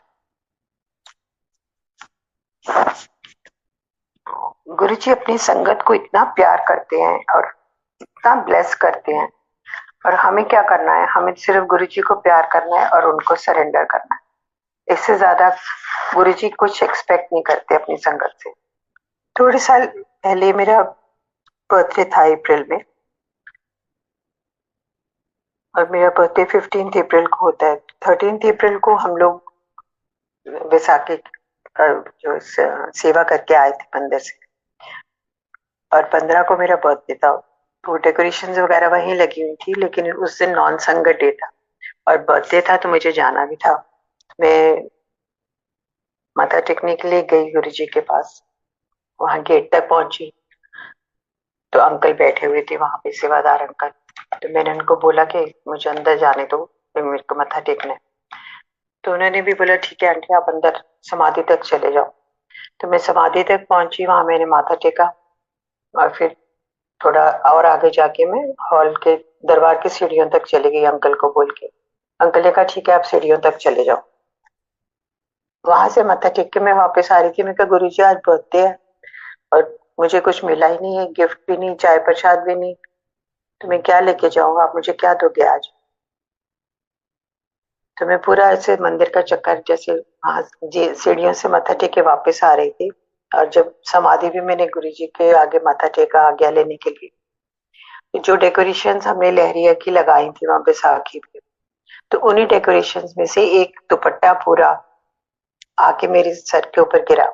[SPEAKER 1] गुरुजी अपनी संगत को इतना प्यार करते हैं और इतना ब्लेस करते हैं, और हमें क्या करना है, हमें सिर्फ गुरुजी को प्यार करना है और उनको सरेंडर करना है। इससे ज्यादा गुरुजी कुछ एक्सपेक्ट नहीं करते अपनी संगत से। थोड़े साल पहले मेरा बर्थडे था अप्रैल में, और मेरा बर्थडे 15 अप्रैल को होता है। 13 अप्रैल को हम लोग बैसाखी जो सेवा करके आए थे मंदिर से, और 15 को मेरा बर्थडे था। तो डेकोरेशन वगैरह वहीं लगी हुई थी, लेकिन उस दिन नॉन संगत डे था और बर्थडे था तो मुझे जाना भी था। मैं माथा टेकने के लिए गई गुरुजी के पास, वहां गेट तक पहुंची तो अंकल बैठे हुए थे वहां पे, सेवादार अंकल। तो मैंने उनको बोला कि मुझे अंदर जाने दो, मेरे को मत्था टेकना है। तो उन्होंने भी बोला ठीक है आंटी आप अंदर समाधि तक चले जाओ। तो मैं समाधि तक पहुंची, वहां मैंने माथा टेका और फिर थोड़ा और आगे जाके मैं हॉल के दरबार की सीढ़ियों तक चली गई अंकल को बोल के। अंकल ने कहा ठीक है आप सीढ़ियों तक चले जाओ। वहां से माथा टेक के मैं वापस आ रही थी। मैं कहा गुरुजी आज बर्थडे है और मुझे कुछ मिला ही नहीं है, गिफ्ट भी नहीं, चाय प्रसाद भी नहीं, तो मैं क्या लेके जाऊंगा, आप मुझे क्या दोगे आज। तो मैं पूरा ऐसे मंदिर का चक्कर जैसे वहां सीढ़ियों से माथा टेके वापस आ रही थी, और जब समाधि भी मैंने गुरुजी के आगे माथा टेका आज्ञा लेने के लिए, जो डेकोरेशंस हमने लहरिया की लगाई थी वहां बैसाखी पे, तो उन्हीं डेकोरेशंस में से एक दुपट्टा पूरा आके मेरे सर के ऊपर गिरा,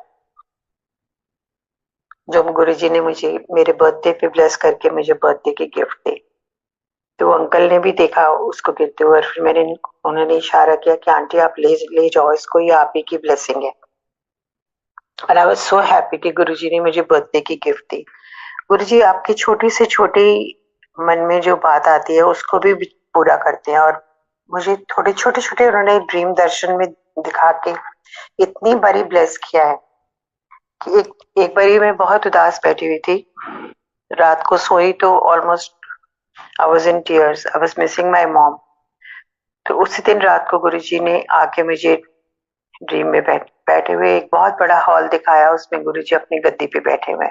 [SPEAKER 1] जो गुरुजी ने मुझे मेरे बर्थडे पे ब्लेस करके मुझे बर्थडे की गिफ्ट दी। तो अंकल ने भी देखा उसको गिरते हुए, और फिर उन्होंने इशारा किया कि आंटी आप ले जाओ इसको, ये आप ही की ब्लेसिंग है। और आई वाज सो हैप्पी कि गुरुजी ने मुझे बर्थडे की गिफ्ट दी। गुरुजी आपकी छोटी से छोटी मन में जो बात आती है उसको भी पूरा करते हैं, और मुझे थोड़े छोटे छोटे उन्होंने ड्रीम दर्शन में दिखा के इतनी बारी ब्लेस किया है कि एक बारी मैं बहुत उदास बैठी हुई थी, रात को सोई तो almost I was in tears, I was missing my mom. तो उसी दिन रात को गुरुजी ने आके मुझे ड्रीम में बैठे हुए एक बहुत बड़ा हॉल दिखाया, उसमें गुरुजी अपनी गद्दी पे बैठे हुए,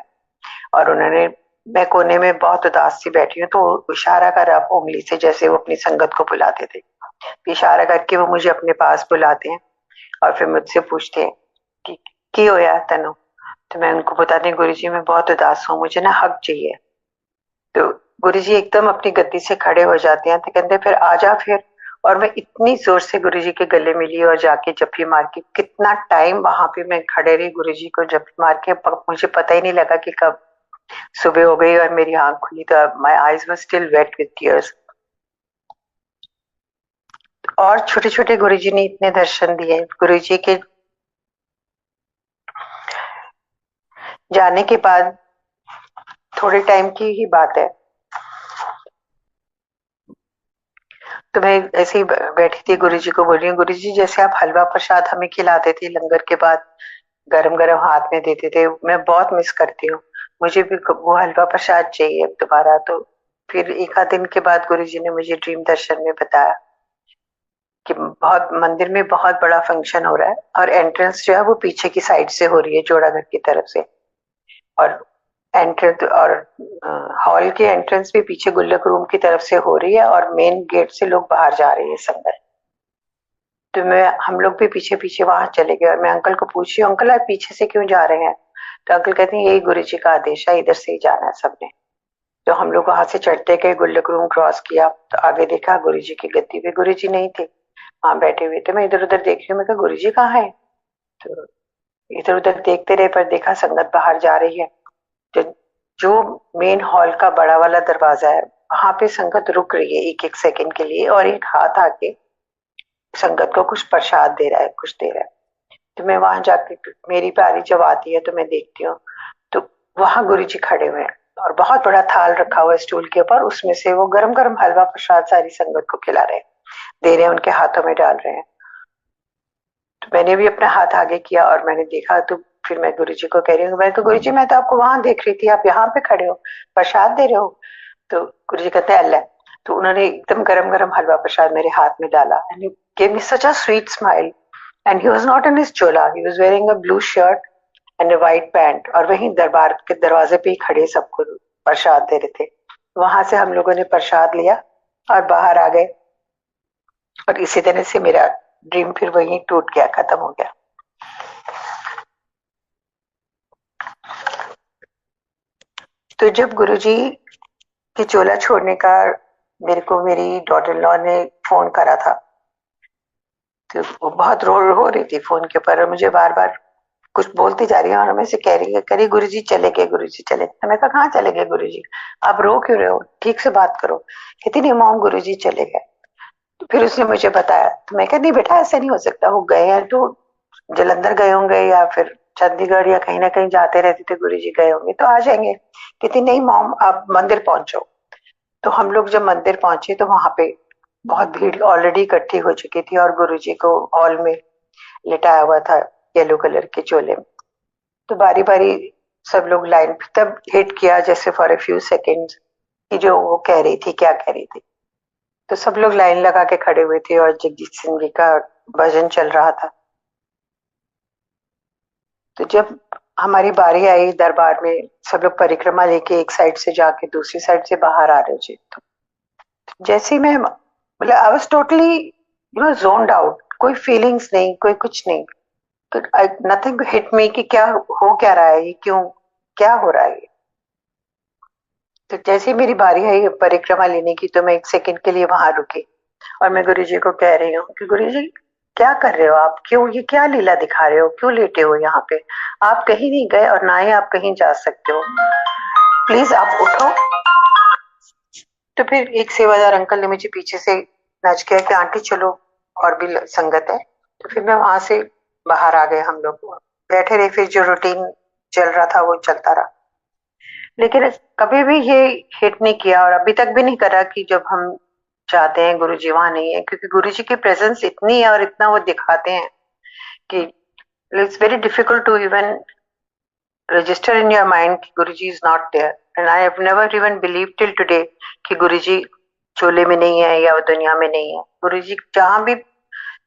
[SPEAKER 1] और उन्होंने, मैं कोने में बहुत उदास सी बैठी हूँ तो इशारा करा उंगली से, जैसे वो अपनी संगत को बुलाते थे, इशारा करके वो मुझे अपने पास बुलाते हैं और फिर मुझसे पूछते हैं कि की होया तनु। तो मैं उनको बताती हूँ गुरुजी मैं बहुत उदास हूँ, मुझे ना हक चाहिए। तो गुरुजी एकदम अपनी गद्दी से खड़े हो जाते हैं, तो कहते फिर आजा फिर, और मैं इतनी जोर से गुरुजी के गले मिली और जाके जप्पी मार के कितना टाइम वहां पे मैं खड़े रही गुरुजी को जप्पी मार के, मुझे पता ही नहीं लगा कि कब सुबह हो गई और मेरी आंख खुली तो my eyes were still wet with tears. और छोटे छोटे गुरुजी ने इतने दर्शन दिए। गुरुजी के जाने के बाद थोड़े टाइम की ही बात है, तो मैं ऐसे ही बैठी थी, गुरुजी को बोल रही हूँ, गुरुजी जैसे आप हलवा प्रसाद हमें खिलाते थे लंगर के बाद, गरम गरम हाथ में देते थे, मैं बहुत मिस करती हूँ, मुझे भी वो हलवा प्रसाद चाहिए दोबारा। तो फिर एक आध दिन के बाद गुरुजी ने मुझे ड्रीम दर्शन में बताया कि बहुत मंदिर में बहुत बड़ा फंक्शन हो रहा है और एंट्रेंस जो है वो पीछे की साइड से हो रही है, जोड़ाघर की तरफ से, और एंट्रेंस और हॉल के एंट्रेंस भी पीछे गुल्लक रूम की तरफ से हो रही है और मेन गेट से लोग बाहर जा रहे हैं संगत। तो मैं हम लोग भी पीछे पीछे वहां चले गए और मैं अंकल को पूछी, अंकल आप पीछे से क्यों जा रहे हैं? तो अंकल कहते हैं यही गुरु जी का आदेश है, इधर से ही जाना है सबने। तो हम लोग वहां से चढ़ते गए, गुल्लक रूम क्रॉस किया तो आगे देखा गुरु जी की गद्दी पे गुरु जी नहीं थे, वहां बैठे हुए थे। मैं इधर उधर देख रही हूँ, मैं कहा गुरु जी कहाँ है? तो इधर उधर देखते रहे पर देखा संगत बाहर जा रही है। तो जो मेन हॉल का बड़ा वाला दरवाजा है वहां पे संगत रुक रही है एक एक सेकंड के लिए, और एक हाथ आके संगत को कुछ प्रसाद दे रहा है, कुछ दे रहा है। तो मैं वहां जाके, मेरी बारी जब आती है तो मैं देखती हूँ, तो वहां गुरु जी खड़े हुए हैं और बहुत बड़ा थाल रखा हुआ है स्टूल के ऊपर, उसमें से वो गरम गरम हलवा प्रसाद सारी संगत को खिला रहे हैं, दे रहे हैं, उनके हाथों में डाल रहे हैं। तो मैंने भी अपना हाथ आगे किया और मैंने देखा, तो फिर मैं गुरुजी को कह रही हूँ, मैं तो गुरुजी मैं तो आपको वहां देख रही थी, आप यहाँ पे खड़े हो प्रसाद दे रहे हो। तो गुरुजी कहते हैं अल्लाह। तो उन्होंने एकदम गरम गरम हलवा प्रसाद मेरे हाथ में डाला and gave me such a sweet smile, and he was not in his Chola, he was wearing a blue shirt and a white pant, और वहीं दरबार के दरवाजे पे ही खड़े सबको प्रसाद दे रहे थे। वहां से हम लोगों ने प्रसाद लिया और बाहर आ गए, और इसी तरह से मेरा ड्रीम फिर वहीं टूट गया, खत्म हो गया। तो जब गुरुजी के चोला छोड़ने का मेरे को मेरी डॉटर इन लॉ ने फोन करा था, तो वो बहुत रो रही थी फोन के ऊपर, और मुझे बार बार कुछ बोलती जा रही है और मैं से कह रही है, करी गुरुजी चले गए, गुरुजी चले गए। मैं कहा कहाँ चले गए गुरुजी, आप रो क्यों रहे हो, ठीक से बात करो। कहती नहीं मॉम गुरुजी चले गए। तो फिर उसने मुझे बताया, तो मैं कहा नहीं बेटा ऐसा नहीं हो सकता, वो गए हैं तो जलंधर गए होंगे या फिर चंडीगढ़ या कहीं ना कहीं जाते रहते थे, गुरुजी गए होंगे तो आ जाएंगे। कहती नहीं मॉम आप मंदिर पहुंचो। तो हम लोग जब मंदिर पहुंचे तो वहां पे बहुत भीड़ ऑलरेडी इकट्ठी हो चुकी थी और गुरुजी को हॉल में लिटाया हुआ था येलो कलर के चोले में। तो बारी बारी सब लोग लाइन तब हिट किया जैसे फॉर ए फ्यू सेकेंड्स कि जो वो कह रही थी क्या कह रही थी। तो सब लोग लाइन लगा के खड़े हुए थे और जगजीत सिंह जी का भजन चल रहा था। तो जब हमारी बारी आई दरबार में, सब लोग परिक्रमा लेके एक साइड से जाके दूसरी साइड से बाहर आ रहे थे, तो जैसे ही मैं मतलब I was totally zoned out, कोई फीलिंग्स नहीं, कोई कुछ नहीं, तो नथिंग हिट मी कि क्या हो क्या रहा है, ये क्यों क्या हो रहा है। तो जैसे ही मेरी बारी आई परिक्रमा लेने की, तो मैं एक सेकंड के लिए वहां रुकी और मैं गुरुजी को कह रही हूँ कि गुरुजी क्या कर रहे हो आप, क्यों ये क्या लीला दिखा रहे हो, क्यों लेटे हो यहाँ पे, आप कहीं नहीं गए और ना ही आप कहीं जा सकते हो, प्लीज आप उठो। तो फिर एक सेवादार अंकल ने मुझे पीछे से नच किया कि आंटी चलो और भी संगत है। तो फिर मैं वहां से बाहर आ गए, हम लोग बैठे रहे, फिर जो रूटीन चल रहा था वो चलता रहा। लेकिन कभी भी ये हिट नहीं किया और अभी तक भी नहीं करा कि जब हम चाहते हैं गुरुजी वहां नहीं है, क्योंकि गुरुजी की प्रेजेंस इतनी है और इतना वो दिखाते हैं कि it's very difficult to even register in your mind कि गुरुजी is not there, and I have never even believed till today कि गुरुजी चोले में नहीं है या वो दुनिया में नहीं है। गुरुजी जहां भी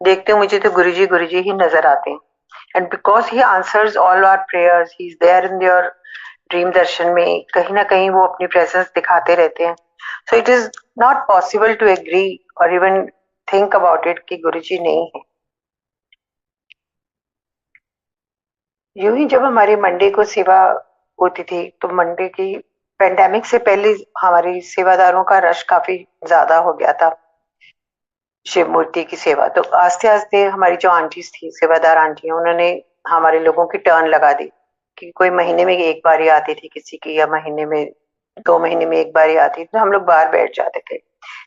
[SPEAKER 1] देखते हो मुझे तो गुरुजी ही नजर आते हैं, and because he answers all our prayers, he is there in your dream darshan में, कहीं ना कहीं वो अपनी प्रेजेंस दिखाते रहते हैं। So it is not possible to agree और इवन थिंक अबाउट इट कि गुरुजी नहीं है। यूं ही जब हमारी मंडे को सेवा होती थी, तो मंडे की पेंडेमिक से पहले हमारी सेवादारों का रश काफी ज्यादा हो गया था। शिव मूर्ति की सेवा। तो आस्ते आस्ते हमारी जो आंटीज थी, सेवादार आंटी, उन्होंने हमारे लोगों की टर्न लगा दी कि कोई महीने में एक बार ही आती थी किसी की, या महीने में 2 महीने में एक बार ही आती थी, तो हम लोग बाहर बैठ जाते थे।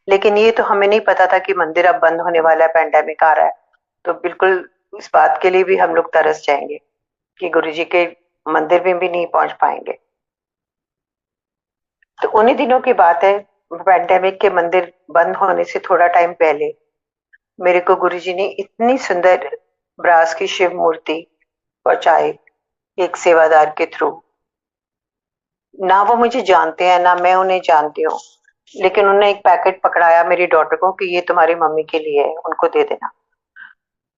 [SPEAKER 1] लेकिन ये तो हमें नहीं पता था कि मंदिर अब बंद होने वाला है, पैंडेमिक आ रहा है। तो बिल्कुल इस बात के लिए भी हम लोग तरस जाएंगे कि गुरुजी के मंदिर में भी नहीं पहुंच पाएंगे। तो उन्हीं दिनों की बात है, पैंडेमिक के मंदिर बंद होने से थोड़ा टाइम पहले मेरे को गुरुजी ने इतनी सुंदर ब्रास की शिव मूर्ति पहुंचाई, एक सेवादार के थ्रू। ना वो मुझे जानते हैं ना मैं उन्हें जानती हूँ, लेकिन उन्होंने एक पैकेट पकड़ाया मेरी डॉटर को कि ये तुम्हारी मम्मी के लिए है, उनको दे देना।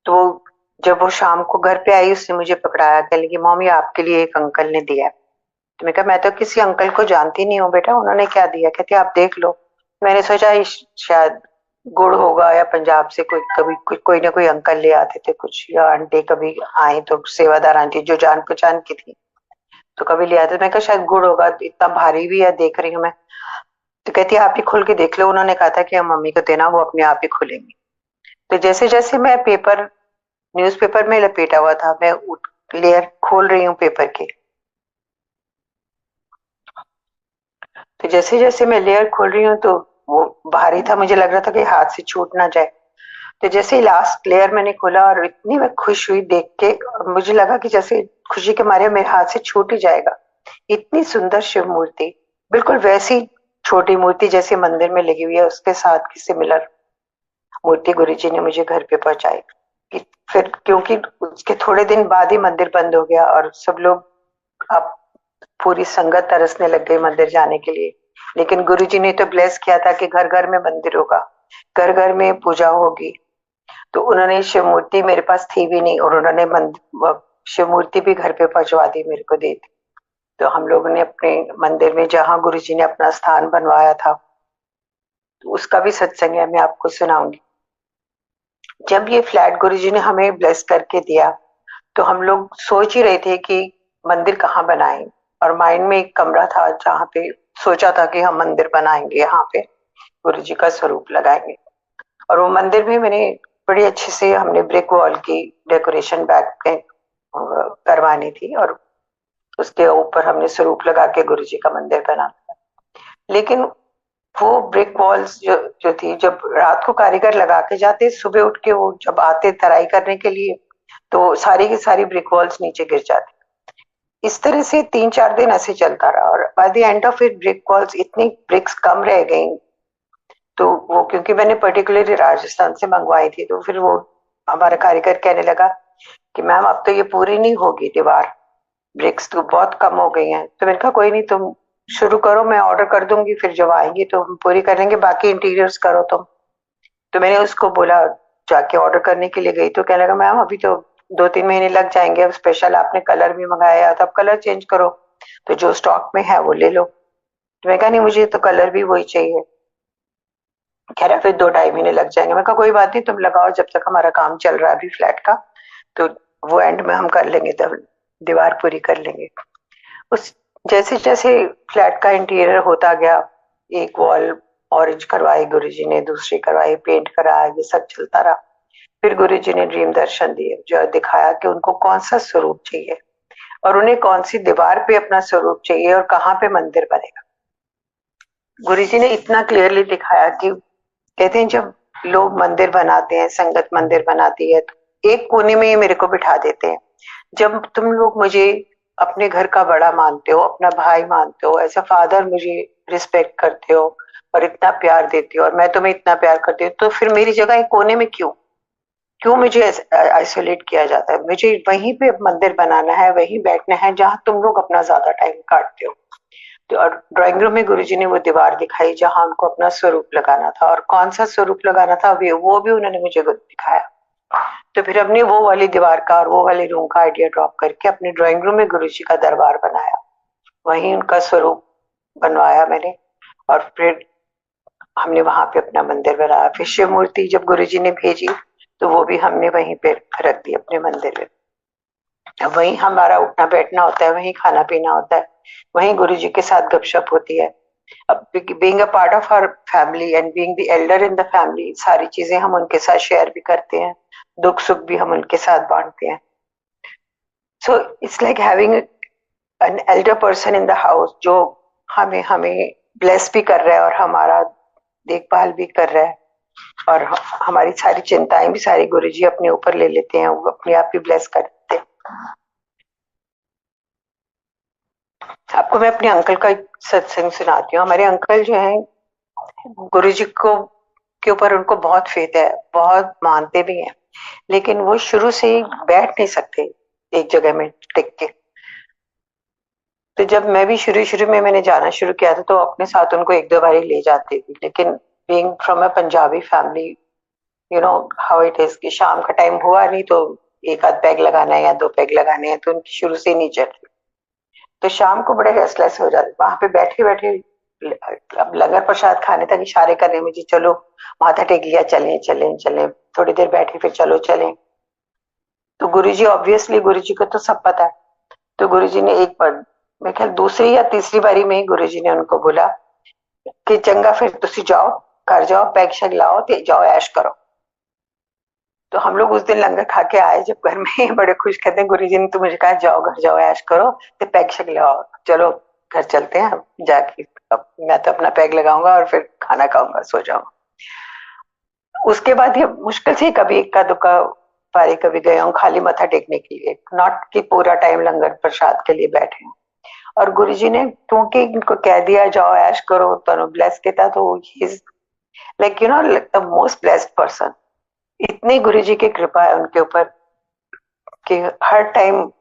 [SPEAKER 1] तो जब वो शाम को घर पे आई, उसने मुझे पकड़ाया, कह लगी मम्मी आपके लिए एक अंकल ने दिया है। तो मैं कहा मैं तो किसी अंकल को जानती नहीं हूँ बेटा, उन्होंने क्या दिया? कहती आप देख लो। मैंने सोचा शायद गुड़ होगा, या पंजाब से कोई कभी कोई ना कोई अंकल ले आते थे कुछ, या आंटी कभी आई तो सेवादार आंटी जो जान पहचान की थी तो कभी ले आते। मैं कहा शायद गुड़ होगा, इतना भारी भी है, देख रही हूँ मैं। तो कहती है आप ही खोल के देख लो, उन्होंने कहा था कि हम मम्मी को देना, वो अपने आप ही खुलेंगी। तो जैसे जैसे मैं पेपर, न्यूज़पेपर में लपेटा हुआ था, मैं लेयर खोल रही हूँ पेपर के, तो जैसे जैसे मैं लेयर खोल रही हूँ तो वो भारी था, मुझे लग रहा था कि हाथ से छूट ना जाए। तो जैसे ही लास्ट लेयर मैंने खोला, और इतनी मैं खुश हुई देख के, और मुझे लगा कि जैसे खुशी के मारे मेरे हाथ से छूट ही जाएगा। इतनी सुंदर शिव मूर्ति, बिल्कुल वैसी छोटी मूर्ति जैसे मंदिर में लगी हुई है, उसके साथ की सिमिलर मूर्ति गुरुजी ने मुझे घर पे पहुंचाई। फिर क्योंकि उसके थोड़े दिन बाद ही मंदिर बंद हो गया, और सब लोग अब पूरी संगत तरसने लग गई मंदिर जाने के लिए। लेकिन गुरुजी ने तो ब्लेस किया था कि घर घर में मंदिर होगा, घर घर में पूजा होगी। तो उन्होंने शिव मूर्ति, मेरे पास थी भी नहीं, और उन्होंने शिव मूर्ति भी घर पे पहुंचवा दी, मेरे को दे दी। तो हम लोगों ने अपने मंदिर में, जहां गुरुजी ने अपना स्थान बनवाया था, तो उसका भी सत्संग है, मैं आपको सुनाऊंगी। जब ये फ्लैट गुरुजी ने हमें ब्लेस करके दिया, तो हम लोग सोच ही रहे थे कि मंदिर कहाँ बनाएं, और माइंड में एक कमरा था जहाँ पे सोचा था कि हम मंदिर बनाएंगे, यहाँ पे गुरुजी का स्वरूप लगाएंगे। और वो मंदिर भी मैंने बड़ी अच्छे से, हमने ब्रिक वॉल की डेकोरेशन बैक पे करवानी थी, और उसके ऊपर हमने स्वरूप लगा के गुरुजी का मंदिर बना था। लेकिन वो ब्रिक वॉल्स जो थी, जब रात को कारीगर लगा के जाते, सुबह उठ के वो जब आते तराई करने के लिए, तो सारी की सारी ब्रिक वॉल्स नीचे गिर जाती। इस तरह से 3-4 दिन ऐसे चलता रहा, और by the end of it brick walls, इतनी ब्रिक्स कम रह गई। तो वो, क्योंकि मैंने पर्टिकुलरली राजस्थान से मंगवाई थी, तो फिर वो हमारा कारीगर कहने लगा कि मैम अब तो ये पूरी नहीं होगी दीवार, ब्रिक्स तो बहुत कम हो गई हैं। तो मैंने कहा कोई नहीं, तुम शुरू करो, मैं ऑर्डर कर दूंगी, फिर जब आएंगी तो हम पूरी कर लेंगे, बाकी इंटीरियर्स करो तुम। तो मैंने उसको बोला, जाके ऑर्डर करने के लिए गई, तो कहने लगा मैम अभी तो 2-3 महीने लग जाएंगे, अब स्पेशल आपने कलर भी मंगाया था, अब कलर चेंज करो, तो जो स्टॉक में है वो ले लो। तो मैं कहा नहीं, मुझे तो कलर भी वही चाहिए। कह रहा फिर 2-2.5 महीने लग जाएंगे। मैं कहा कोई बात नहीं, तुम लगाओ, जब तक हमारा काम चल रहा है अभी फ्लैट का, तो वो एंड में हम कर लेंगे, तब दीवार पूरी कर लेंगे। उस जैसे जैसे फ्लैट का इंटीरियर होता गया, एक वॉल ऑरेंज करवाई गुरुजी ने, दूसरी करवाई, पेंट कराया, ये सब चलता रहा। फिर गुरुजी ने ड्रीम दर्शन दिए, जो दिखाया कि उनको कौन सा स्वरूप चाहिए, और उन्हें कौन सी दीवार पे अपना स्वरूप चाहिए, और कहाँ पे मंदिर बनेगा। गुरुजी ने इतना क्लियरली दिखाया कि कहते हैं जब लोग मंदिर बनाते हैं, संगत मंदिर बनाती है, तो एक कोने में ये मेरे को बिठा देते हैं। जब तुम लोग मुझे अपने घर का बड़ा मानते हो, अपना भाई मानते हो, एज अ फादर मुझे रिस्पेक्ट करते हो, और इतना प्यार देते हो, और मैं तुम्हें इतना प्यार करती हूँ, तो फिर मेरी जगह एक कोने में क्यों क्यों मुझे आइसोलेट किया जाता है? मुझे वहीं पे मंदिर बनाना है, वहीं बैठना है जहां तुम लोग अपना ज्यादा टाइम काटते हो। तो और ड्राइंग रूम में गुरुजी ने वो दीवार दिखाई जहां उनको अपना स्वरूप लगाना था, और कौन सा स्वरूप लगाना था वो भी उन्होंने मुझे दिखाया। तो फिर हमने वो वाली दीवार का और वो वाले रूम का आइडिया ड्रॉप करके अपने ड्राइंग रूम में गुरुजी का दरबार बनाया, वहीं उनका स्वरूप बनवाया मैंने, और फिर हमने वहां पे अपना मंदिर बनाया। फिर शिव मूर्ति जब गुरुजी ने भेजी, तो वो भी हमने वहीं पे रख दी अपने मंदिर में। वहीं हमारा उठना बैठना होता है, वहीं खाना पीना होता है, वहीं गुरुजी के साथ गपशप होती है। अब being a part of our family and being the elder in the family, सारी चीजें हम उनके साथ शेयर भी करते हैं, दुख सुख भी हम उनके साथ बांटते हैं. So it's like having an elder person in the house जो हमें हमें ब्लेस भी कर रहा है और हमारा देखभाल भी कर रहा है, और हमारी सारी चिंताएं भी सारी गुरुजी अपने ऊपर ले लेते हैं, वो अपने आप ही ब्लेस करते हैं. आपको मैं अपने अंकल का एक सत्संग सुनाती हूँ. हमारे अंकल जो है, गुरुजी को के ऊपर उनको बहुत फेथ है, बहुत मानते भी हैं, लेकिन वो शुरू से ही बैठ नहीं सकते एक जगह में टिक के. तो जब मैं भी शुरू शुरू में मैंने जाना शुरू किया था तो अपने साथ उनको एक दो बार ही ले जाती थी, लेकिन being from a Punjabi family, you know how it is कि शाम का टाइम हुआ नहीं तो एक आध पैग लगाना है या दो पैग लगाने हैं, तो उनकी शुरू से ही नहीं चल रही. तो शाम को बड़े रेस्टलेस हो जाते, वहां पे बैठे बैठे अब लंगर प्रसाद खाने तक इशारे करने में, जी चलो माथा टेक लिया, चलें चलें चलें, थोड़ी देर बैठे फिर चलो चलें. तो गुरुजी ऑब्वियसली गुरुजी को तो सब पता है. तो गुरुजी ने एक बार, मैं ख्याल दूसरी या तीसरी बारी में ही गुरुजी ने उनको बोला कि चंगा फिर तुसी जाओ, घर जाओ, पैग शैग लाओ ते जाओ ऐश करो. तो हम लोग उस दिन लंगर खा के आए जब घर में, बड़े खुश, कहते हैं गुरुजी ने तो मुझे कहा जाओ घर जाओ ऐश करो, तो पैग शैग लाओ, चलो घर चलते हैं जाके. अब मैं तो अपना पैग लगाऊंगा और फिर खाना खाऊंगा, सो जाऊंगा. उसके बाद ये मुश्किल से कभी इक्का दुक्का बारी कभी गए हूँ खाली मत्था टेकने के लिए, नॉट कि पूरा टाइम लंगर प्रसाद के लिए बैठे हैं. और गुरुजी ने क्योंकि इनको कह दिया जाओ ऐश करो, तो ब्लेस किया, तो he is like the most blessed person. इतनी गुरुजी की कृपा है उनके ऊपर कि हर टाइम,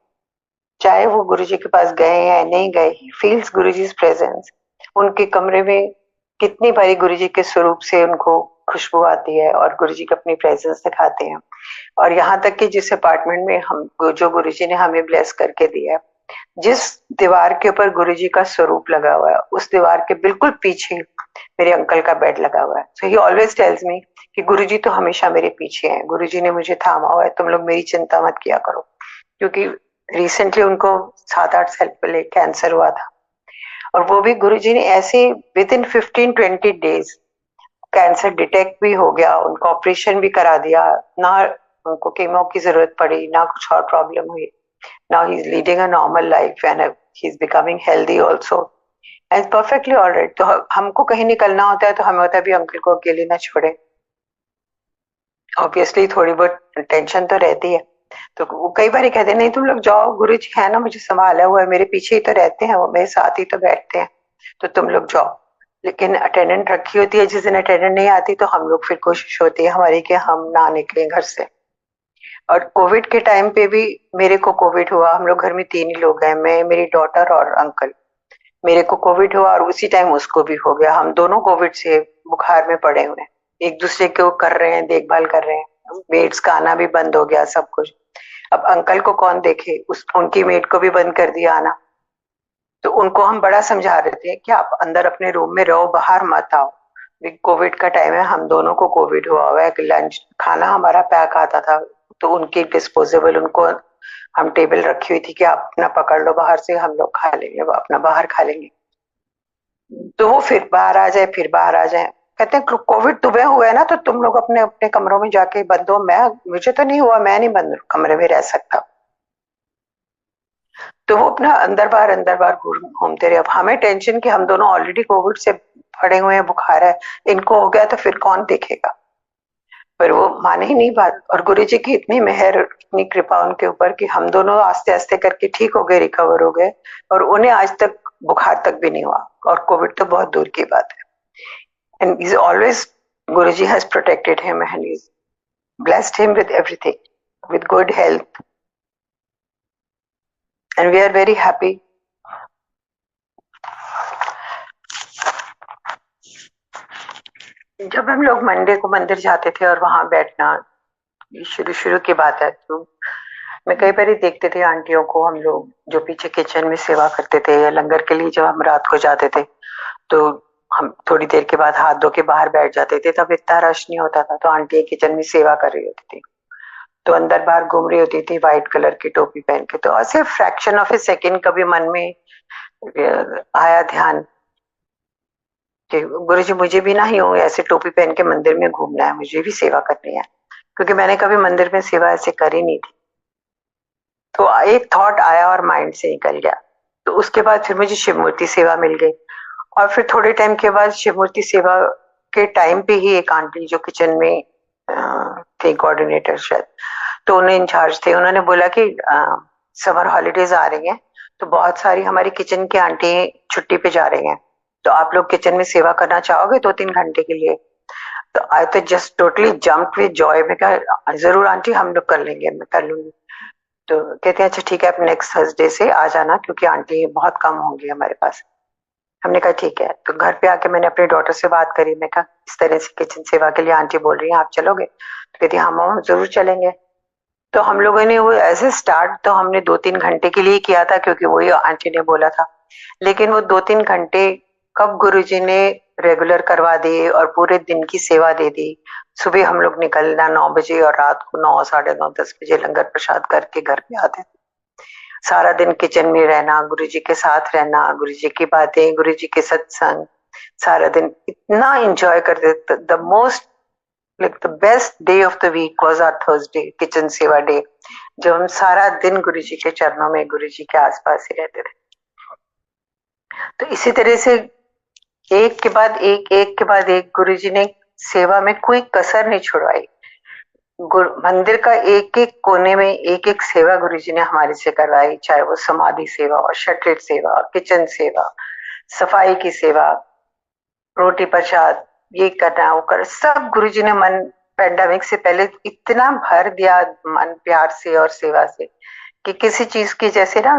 [SPEAKER 1] चाहे वो गुरुजी के पास गए या नहीं गए, ही फील्स गुरुजी's प्रेजेंस. उनके कमरे में कितनी बारी गुरुजी के स्वरूप से उनको खुशबू आती है और गुरुजी की अपनी प्रेजेंस दिखाते हैं. और यहाँ तक कि जिस अपार्टमेंट में हम, जो गुरुजी ने हमें ब्लेस करके दिया है, जिस दीवार के ऊपर गुरुजी का स्वरूप लगा हुआ है, उस दीवार के बिल्कुल पीछे मेरे अंकल का बेड लगा हुआ है. सो ही ऑलवेज टेल्स मी कि गुरुजी तो हमेशा मेरे पीछे हैं, गुरुजी ने मुझे थामा हुआ है, तुम लोग मेरी चिंता मत किया करो. क्योंकि रिसेंटली उनको 7-8 साल पहले कैंसर हुआ था, और वो भी गुरुजी ने ऐसे with in 15-20 days cancer detect भी हो गया, उनको ऑपरेशन भी करा दिया, ना उनको कीमो की जरूरत पड़ी, ना कुछ और प्रॉब्लम हुई. Now he's leading a normal life and he's becoming healthy also. And it's perfectly all right. तो हमको कहीं निकलना होता है तो हमें होता है भी अंकल को अकेले ना छोड़े. ऑब्वियसली थोड़ी बहुत टेंशन तो रहती है, तो वो कई बार ही कहते हैं नहीं तुम लोग जाओ, गुरु जी है ना, मुझे संभाला हुआ है, मेरे पीछे ही तो रहते हैं, वो मेरे साथ ही तो बैठते हैं, तो तुम लोग जाओ. लेकिन अटेंडेंट रखी होती है, जिस दिन अटेंडेंट नहीं आती तो हम लोग फिर कोशिश होती है हमारी कि हम ना निकलें घर से. और कोविड के टाइम पे भी मेरे को कोविड हुआ, हम लोग घर में 3 ही लोग हैं, मैं, मेरी डॉटर और अंकल. मेरे को कोविड हुआ और उसी टाइम उसको भी हो गया. हम दोनों कोविड से बुखार में पड़े हुए हैं, एक दूसरे को कर रहे हैं, देखभाल कर रहे हैं. मेड्स का आना भी बंद हो गया, सब कुछ. अब अंकल को कौन देखे, उनकी मेड को भी बंद कर दिया आना. तो उनको हम बड़ा समझा रहे थे कि आप अंदर अपने रूम में रहो, बाहर मत आओ. कोविड का टाइम है, हम दोनों को कोविड हुआ हुआ है. लंच खाना हमारा पैक आता था, तो उनकी डिस्पोजेबल उनको हम टेबल रखी हुई थी कि आप अपना पकड़ लो बाहर से, हम लोग खा लेंगे, वो अपना बाहर खा लेंगे. तो वो फिर बाहर आ जाए, फिर बाहर आ जाए. कहते हैं कोविड तुम्हें हुआ है ना, तो तुम लोग अपने अपने कमरों में जाके बंद हो. मैं, मुझे तो नहीं हुआ, मैं नहीं बंद कमरे में रह सकता. तो वो अपना अंदर बाहर घूमते रहे. अब हमें टेंशन कि हम दोनों ऑलरेडी कोविड से पड़े हुए हैं, बुखार है, इनको हो गया तो फिर कौन देखेगा. पर वो माने ही नहीं बात. और गुरु जी की इतनी मेहर, इतनी कृपा उनके ऊपर कि हम दोनों आस्ते आस्ते करके ठीक हो गए, रिकवर हो गए, और उन्हें आज तक बुखार तक भी नहीं हुआ, और कोविड तो बहुत दूर की बात है. And is always, Guru ji has protected him and is blessed him with everything, with good health, and we are very happy. जब हम लोग मंडे को मंदिर जाते थे और वहां बैठना, शुरू शुरू की बात है, तो मैं कई बार देखते थे आंटियों को, हम लोग जो पीछे किचन में सेवा करते थे, या लंगर के लिए जब हम रात को जाते थे, तो हम थोड़ी देर के बाद हाथ धो के बाहर बैठ जाते थे. तब इतना रश नहीं होता था, तो आंटी किचन में सेवा कर रही होती थी, तो अंदर बाहर घूम रही होती थी व्हाइट कलर की टोपी पहन के. तो ऐसे फ्रैक्शन ऑफ ए सेकेंड कभी मन में आया ध्यान कि गुरुजी मुझे भी ना ही हो ऐसे टोपी पहन के मंदिर में घूमना है, मुझे भी सेवा करनी है, क्योंकि मैंने कभी मंदिर में सेवा ऐसे करी नहीं थी। तो एक थॉट आया और माइंड से निकल गया। तो उसके बाद फिर मुझे शिव मूर्ति सेवा मिल गई, और फिर थोड़े टाइम के बाद शिव मूर्ति सेवा के टाइम पे ही एक आंटी जो किचन में थे, कोऑर्डिनेटर शायद, तो उन्हें इंचार्ज थे, उन्होंने बोला कि समर हॉलीडेज आ रही हैं, तो बहुत सारी हमारी किचन की आंटी छुट्टी पे जा रही हैं, तो आप लोग किचन में सेवा करना चाहोगे 2-3 घंटे के लिए? तो आई तो just totally jump with Joy, में कहा जरूर आंटी, हम लोग कर लेंगे, मैं कर लूंगी। तो कहते हैं अच्छा ठीक है, आप नेक्स्ट थर्सडे से आ जाना, क्योंकि आंटी बहुत कम होंगी हमारे पास। हमने कहा ठीक है। तो घर पे आके मैंने अपनी डॉटर से बात करी, मैं कहा इस तरह से किचन सेवा के लिए आंटी बोल रही हैं, आप चलोगे? तो कहती हाँ मम्मा जरूर चलेंगे। तो हम लोगों ने वो ऐसे स्टार्ट तो हमने 2-3 घंटे के लिए किया था, क्योंकि वही आंटी ने बोला था, लेकिन वो 2-3 घंटे कब गुरुजी ने रेगुलर करवा दिए और पूरे दिन की सेवा दे दी। सुबह हम लोग निकलना 9 बजे और रात को 9, 9:30, 10 बजे लंगर प्रसाद करके घर पे आते थे। सारा दिन किचन में रहना, गुरुजी के साथ रहना, गुरुजी की बातें, गुरुजी के सत्संग, सारा दिन इतना एंजॉय करते थे। The most like the best day of the week was our Thursday kitchen seva day, जब हम सारा दिन गुरुजी के चरणों में, गुरुजी के आसपास ही रहते थे। तो इसी तरह से एक के बाद एक, एक के बाद एक गुरुजी ने सेवा में कोई कसर नहीं छुड़वाई। मंदिर का एक एक कोने में एक एक सेवा गुरुजी ने हमारे से करवाई, चाहे वो समाधि सेवा और शटलेट सेवा, किचन सेवा, सफाई की सेवा, रोटी प्रसाद, ये करना वो कर, सब गुरुजी ने मन पैंडेमिक से पहले इतना भर दिया मन प्यार से और सेवा से कि किसी चीज की जैसे ना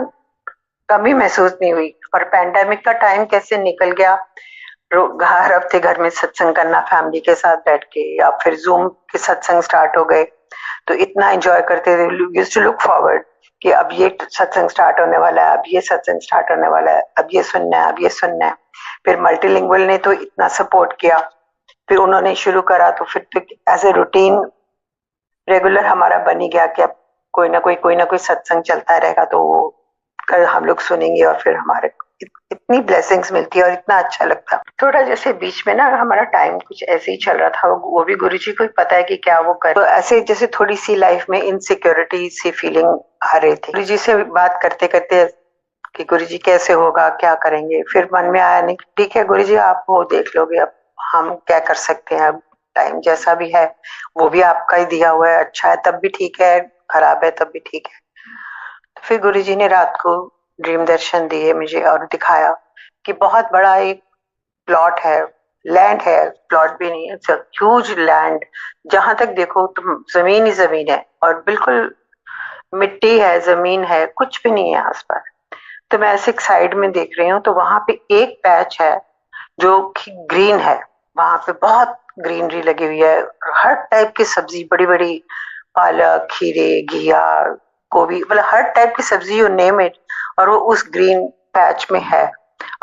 [SPEAKER 1] कमी महसूस नहीं हुई। और पैंडेमिक का टाइम कैसे निकल गया, हर हफ्ते घर में सत्संग करना फैमिली के साथ बैठ के, या फिर जूम के सत्संग स्टार्ट हो गए, तो इतना एंजॉय करते थे, यूज्ड टू लुक फॉरवर्ड कि अब ये सत्संग स्टार्ट होने वाला है, अब ये सत्संग स्टार्ट होने वाला है, अब ये सुनना है, अब ये सुनना है। फिर मल्टीलिंगुअल ने तो इतना सपोर्ट किया, फिर उन्होंने शुरू करा, तो फिर तो एज ए रूटीन रेगुलर हमारा बन ही गया कि अब कोई ना कोई सत्संग चलता रहेगा, तो वो कल हम लोग सुनेंगे, और फिर हमारे इतनी ब्लेसिंग्स मिलती है और इतना अच्छा लगता। थोड़ा जैसे बीच में ना हमारा टाइम कुछ ऐसे ही चल रहा था, वो भी गुरुजी को ही पता है कि क्या वो कर, तो ऐसे जैसे थोड़ी सी लाइफ में इनसिक्योरिटी सी फीलिंग आ रही थी। गुरुजी से बात करते करते कि गुरुजी कैसे होगा, क्या करेंगे, फिर मन में आया नहीं ठीक है गुरुजी आप वो देख लोगे, अब हम क्या कर सकते हैं, अब टाइम जैसा भी है वो भी आपका ही दिया हुआ है, अच्छा है तब भी ठीक है, खराब है तब भी ठीक है। तो फिर गुरुजी ने रात को ड्रीम दर्शन दिए मुझे और दिखाया कि बहुत बड़ा एक प्लॉट है, लैंड है, प्लॉट भी नहीं है, ह्यूज लैंड, जहां तक देखो तुम जमीन ही जमीन है, और बिल्कुल मिट्टी है, जमीन है, कुछ भी नहीं है आसपास। तो मैं ऐसे एक साइड में देख रही हूँ, तो वहां पे एक पैच है जो ग्रीन है, वहां पे बहुत ग्रीनरी लगी हुई है, हर टाइप की सब्जी, बड़ी बड़ी पालक, खीरे, घिया, गोभी, मतलब हर टाइप की सब्जी यू नेम इट, और वो उस ग्रीन पैच में है।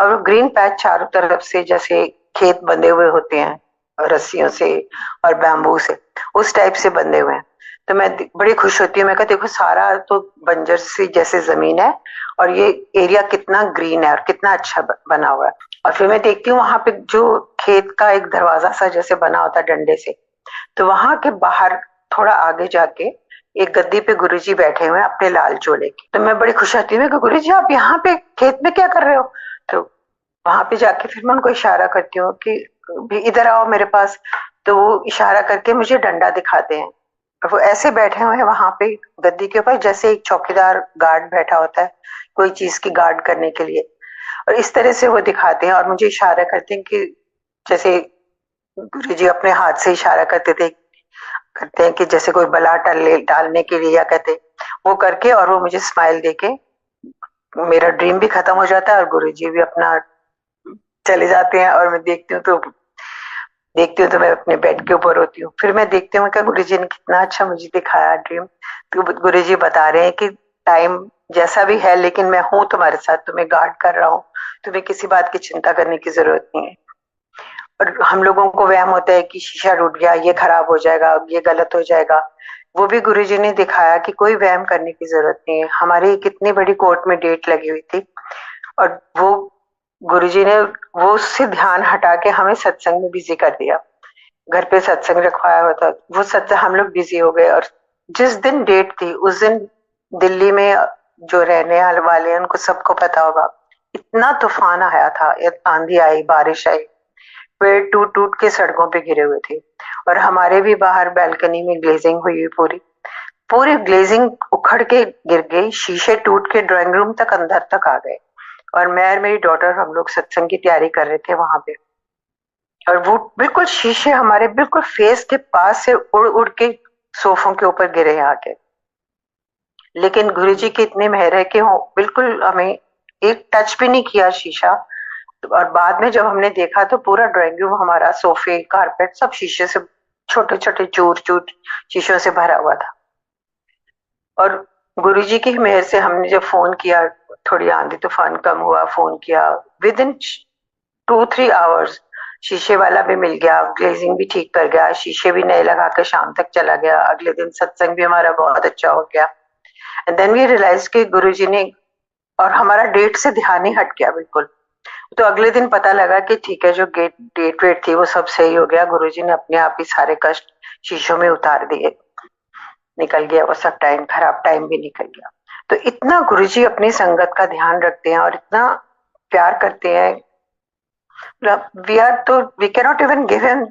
[SPEAKER 1] और वो ग्रीन पैच चारों तरफ से जैसे खेत बंधे हुए होते हैं रस्सियों से और बैम्बू से, उस टाइप से बंधे हुए हैं। तो मैं बड़ी खुश होती हूँ, मैं कहती देखो सारा तो बंजर सी जैसे जमीन है, और ये एरिया कितना ग्रीन है और कितना अच्छा बना हुआ है। और फिर मैं देखती हूँ वहां पे जो खेत का एक दरवाजा सा जैसे बना होता है डंडे से, तो वहां के बाहर थोड़ा आगे जाके एक गद्दी पे गुरुजी बैठे हुए हैं अपने लाल चोले की। तो मैं बड़ी खुश होती हूँ कि गुरुजी आप यहाँ पे खेत में क्या कर रहे हो? तो वहां पे जाके फिर मैं उनको इशारा करती हूँ कि भी इधर आओ मेरे पास, तो वो इशारा करके मुझे डंडा दिखाते हैं, और वो ऐसे बैठे हुए हैं वहां पे गद्दी के ऊपर जैसे एक चौकीदार गार्ड बैठा होता है कोई चीज की गार्ड करने के लिए, और इस तरह से वो दिखाते हैं और मुझे इशारा करते हैं कि जैसे गुरुजी अपने हाथ से इशारा करते हैं कि जैसे कोई बला डालने के लिए, या कहते वो करके, और वो मुझे स्माइल देके मेरा ड्रीम भी खत्म हो जाता है और गुरुजी भी अपना चले जाते हैं, और मैं देखती हूँ तो मैं अपने बेड के ऊपर होती हूँ। फिर मैं देखती हूँ कि गुरुजी ने कितना अच्छा मुझे दिखाया ड्रीम। तो गुरुजी बता रहे हैं कि टाइम जैसा भी है लेकिन मैं हूँ तुम्हारे साथ, तुम्हें गार्ड कर रहा हूँ, तुम्हें किसी बात की चिंता करने की जरूरत नहीं है। और हम लोगों को वहम होता है कि शीशा टूट गया, ये खराब हो जाएगा, ये गलत हो जाएगा, वो भी गुरुजी ने दिखाया कि कोई वहम करने की जरूरत नहीं है। हमारी कितनी बड़ी कोर्ट में डेट लगी हुई थी, और वो गुरुजी ने वो उससे ध्यान हटा के हमें सत्संग में बिजी कर दिया। घर पे सत्संग रखवाया हुआ था, वो सत्संग हम लोग बिजी हो गए। और जिस दिन डेट थी उस दिन दिल्ली में जो रहने वाले हैं उनको सबको पता होगा, इतना तूफान आया था, आंधी आई, बारिश आई, पेड़ टूट टूट के सड़कों पे गिरे हुए थे। और हमारे भी बाहर बालकनी में ग्लेजिंग हुई हुई, पूरी पूरी ग्लेजिंग उखड़ के गिर गई, शीशे टूट के ड्राइंग रूम तक अंदर तक आ गए। और मैं और मेरी डॉटर हम लोग सत्संग की तैयारी कर रहे थे वहां पे, और वो बिल्कुल शीशे हमारे बिल्कुल फेस के पास से उड़ उड़ के सोफों के ऊपर गिरे हैं आके। लेकिन गुरुजी की इतनी मेहर है कि वो बिल्कुल हमें एक टच भी नहीं किया शीशा। और बाद में जब हमने देखा तो पूरा ड्राइंग रूम हमारा, सोफे, कारपेट सब शीशे से, छोटे छोटे चूर चूर शीशों से भरा हुआ था। और गुरुजी की मेहर से हमने जब फोन किया, थोड़ी आंधी तूफान कम हुआ, फोन किया, विद इन 2-3 आवर्स शीशे वाला भी मिल गया, ग्लेजिंग भी ठीक कर गया, शीशे भी नए लगा के शाम तक चला गया। अगले दिन सत्संग भी हमारा बहुत अच्छा हो गया। एंड देन वी रियलाइज कि गुरुजी ने, और हमारा डेट से ध्यान ही हट गया बिल्कुल। तो अगले दिन पता लगा कि ठीक है, जो डेट वेट थी वो सब सही हो गया, गुरुजी ने अपने आप ही सारे कष्ट शीशों में उतार दिए, निकल गया वो सब टाइम, खराब टाइम भी निकल गया। तो इतना गुरुजी अपनी संगत का ध्यान रखते हैं और इतना प्यार करते हैं। वी आर तो we can not even give him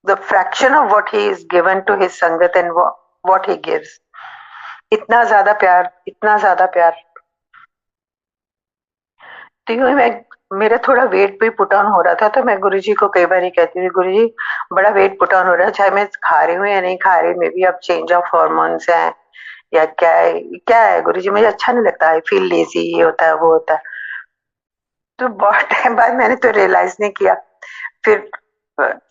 [SPEAKER 1] the fraction of what he is given to his sangat and what he gives. इतना ज्यादा प्यार, इतना ज्यादा प्यार। तो यूं ही मैं, मेरा थोड़ा वेट भी पुट ऑन हो रहा था, तो मैं गुरुजी को कई बार ही कहती थी, गुरुजी बड़ा वेट पुट ऑन हो रहा है, चाहे मैं खा रही हूँ या नहीं खा रही, मे बी अब चेंज ऑफ हॉर्मोन्स है या क्या है गुरुजी, मुझे अच्छा नहीं लगता, आई फील लेजी, ये होता है वो होता है। तो बहुत टाइम बाद मैंने तो रियलाइज नहीं किया। फिर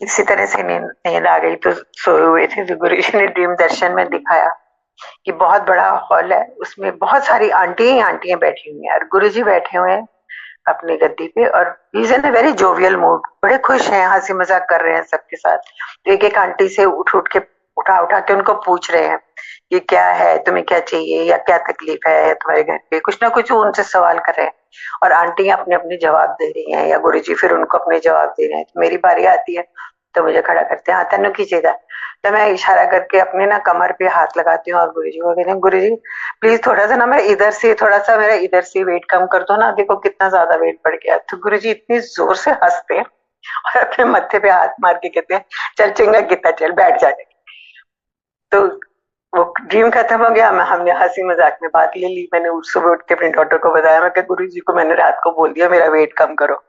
[SPEAKER 1] इसी तरह से नींद नींद आ गई, तो सोए हुए थे, तो गुरुजी ने ड्रीम दर्शन में दिखाया कि बहुत बड़ा हॉल है, उसमें बहुत सारी आंटियां ही आंटियां बैठी हुई हैं और गुरुजी बैठे हुए हैं अपनी गद्दी पे, और he is in a very jovial mood, बड़े खुश हैं, हंसी मजाक कर रहे हैं सबके साथ। तो एक एक आंटी से उठ उठ के, उठा उठा के उनको पूछ रहे हैं कि क्या है, तुम्हें क्या चाहिए, या क्या तकलीफ है तुम्हारे घर पे, कुछ ना कुछ उनसे सवाल कर रहे हैं। और आंटियां अपने अपने जवाब दे रही हैं, या गुरुजी फिर उनको अपने जवाब दे रहे हैं। तो मेरी बारी आती है तो मुझे खड़ा करते हैं, हाँ तेनू की चाहिए। तो मैं इशारा करके अपने ना कमर पे हाथ लगाती हूँ और गुरुजी को कहती हूँ, गुरुजी प्लीज थोड़ा सा ना मेरा इधर से, थोड़ा सा मेरा इधर से वेट कम कर दो ना, देखो कितना ज्यादा वेट बढ़ गया। तो गुरुजी इतनी जोर से हंसते हैं और अपने मत्थे पे हाथ मार के कहते हैं, चल चिंगा कितना, चल बैठ जाने। तो वो ड्रीम खत्म हो गया, मैं हमने हंसी मजाक में बात ले ली। मैंने सुबह उठ के अपने डॉक्टर को बताया, मैं गुरु जी को मैंने रात को बोल दिया मेरा वेट कम करो।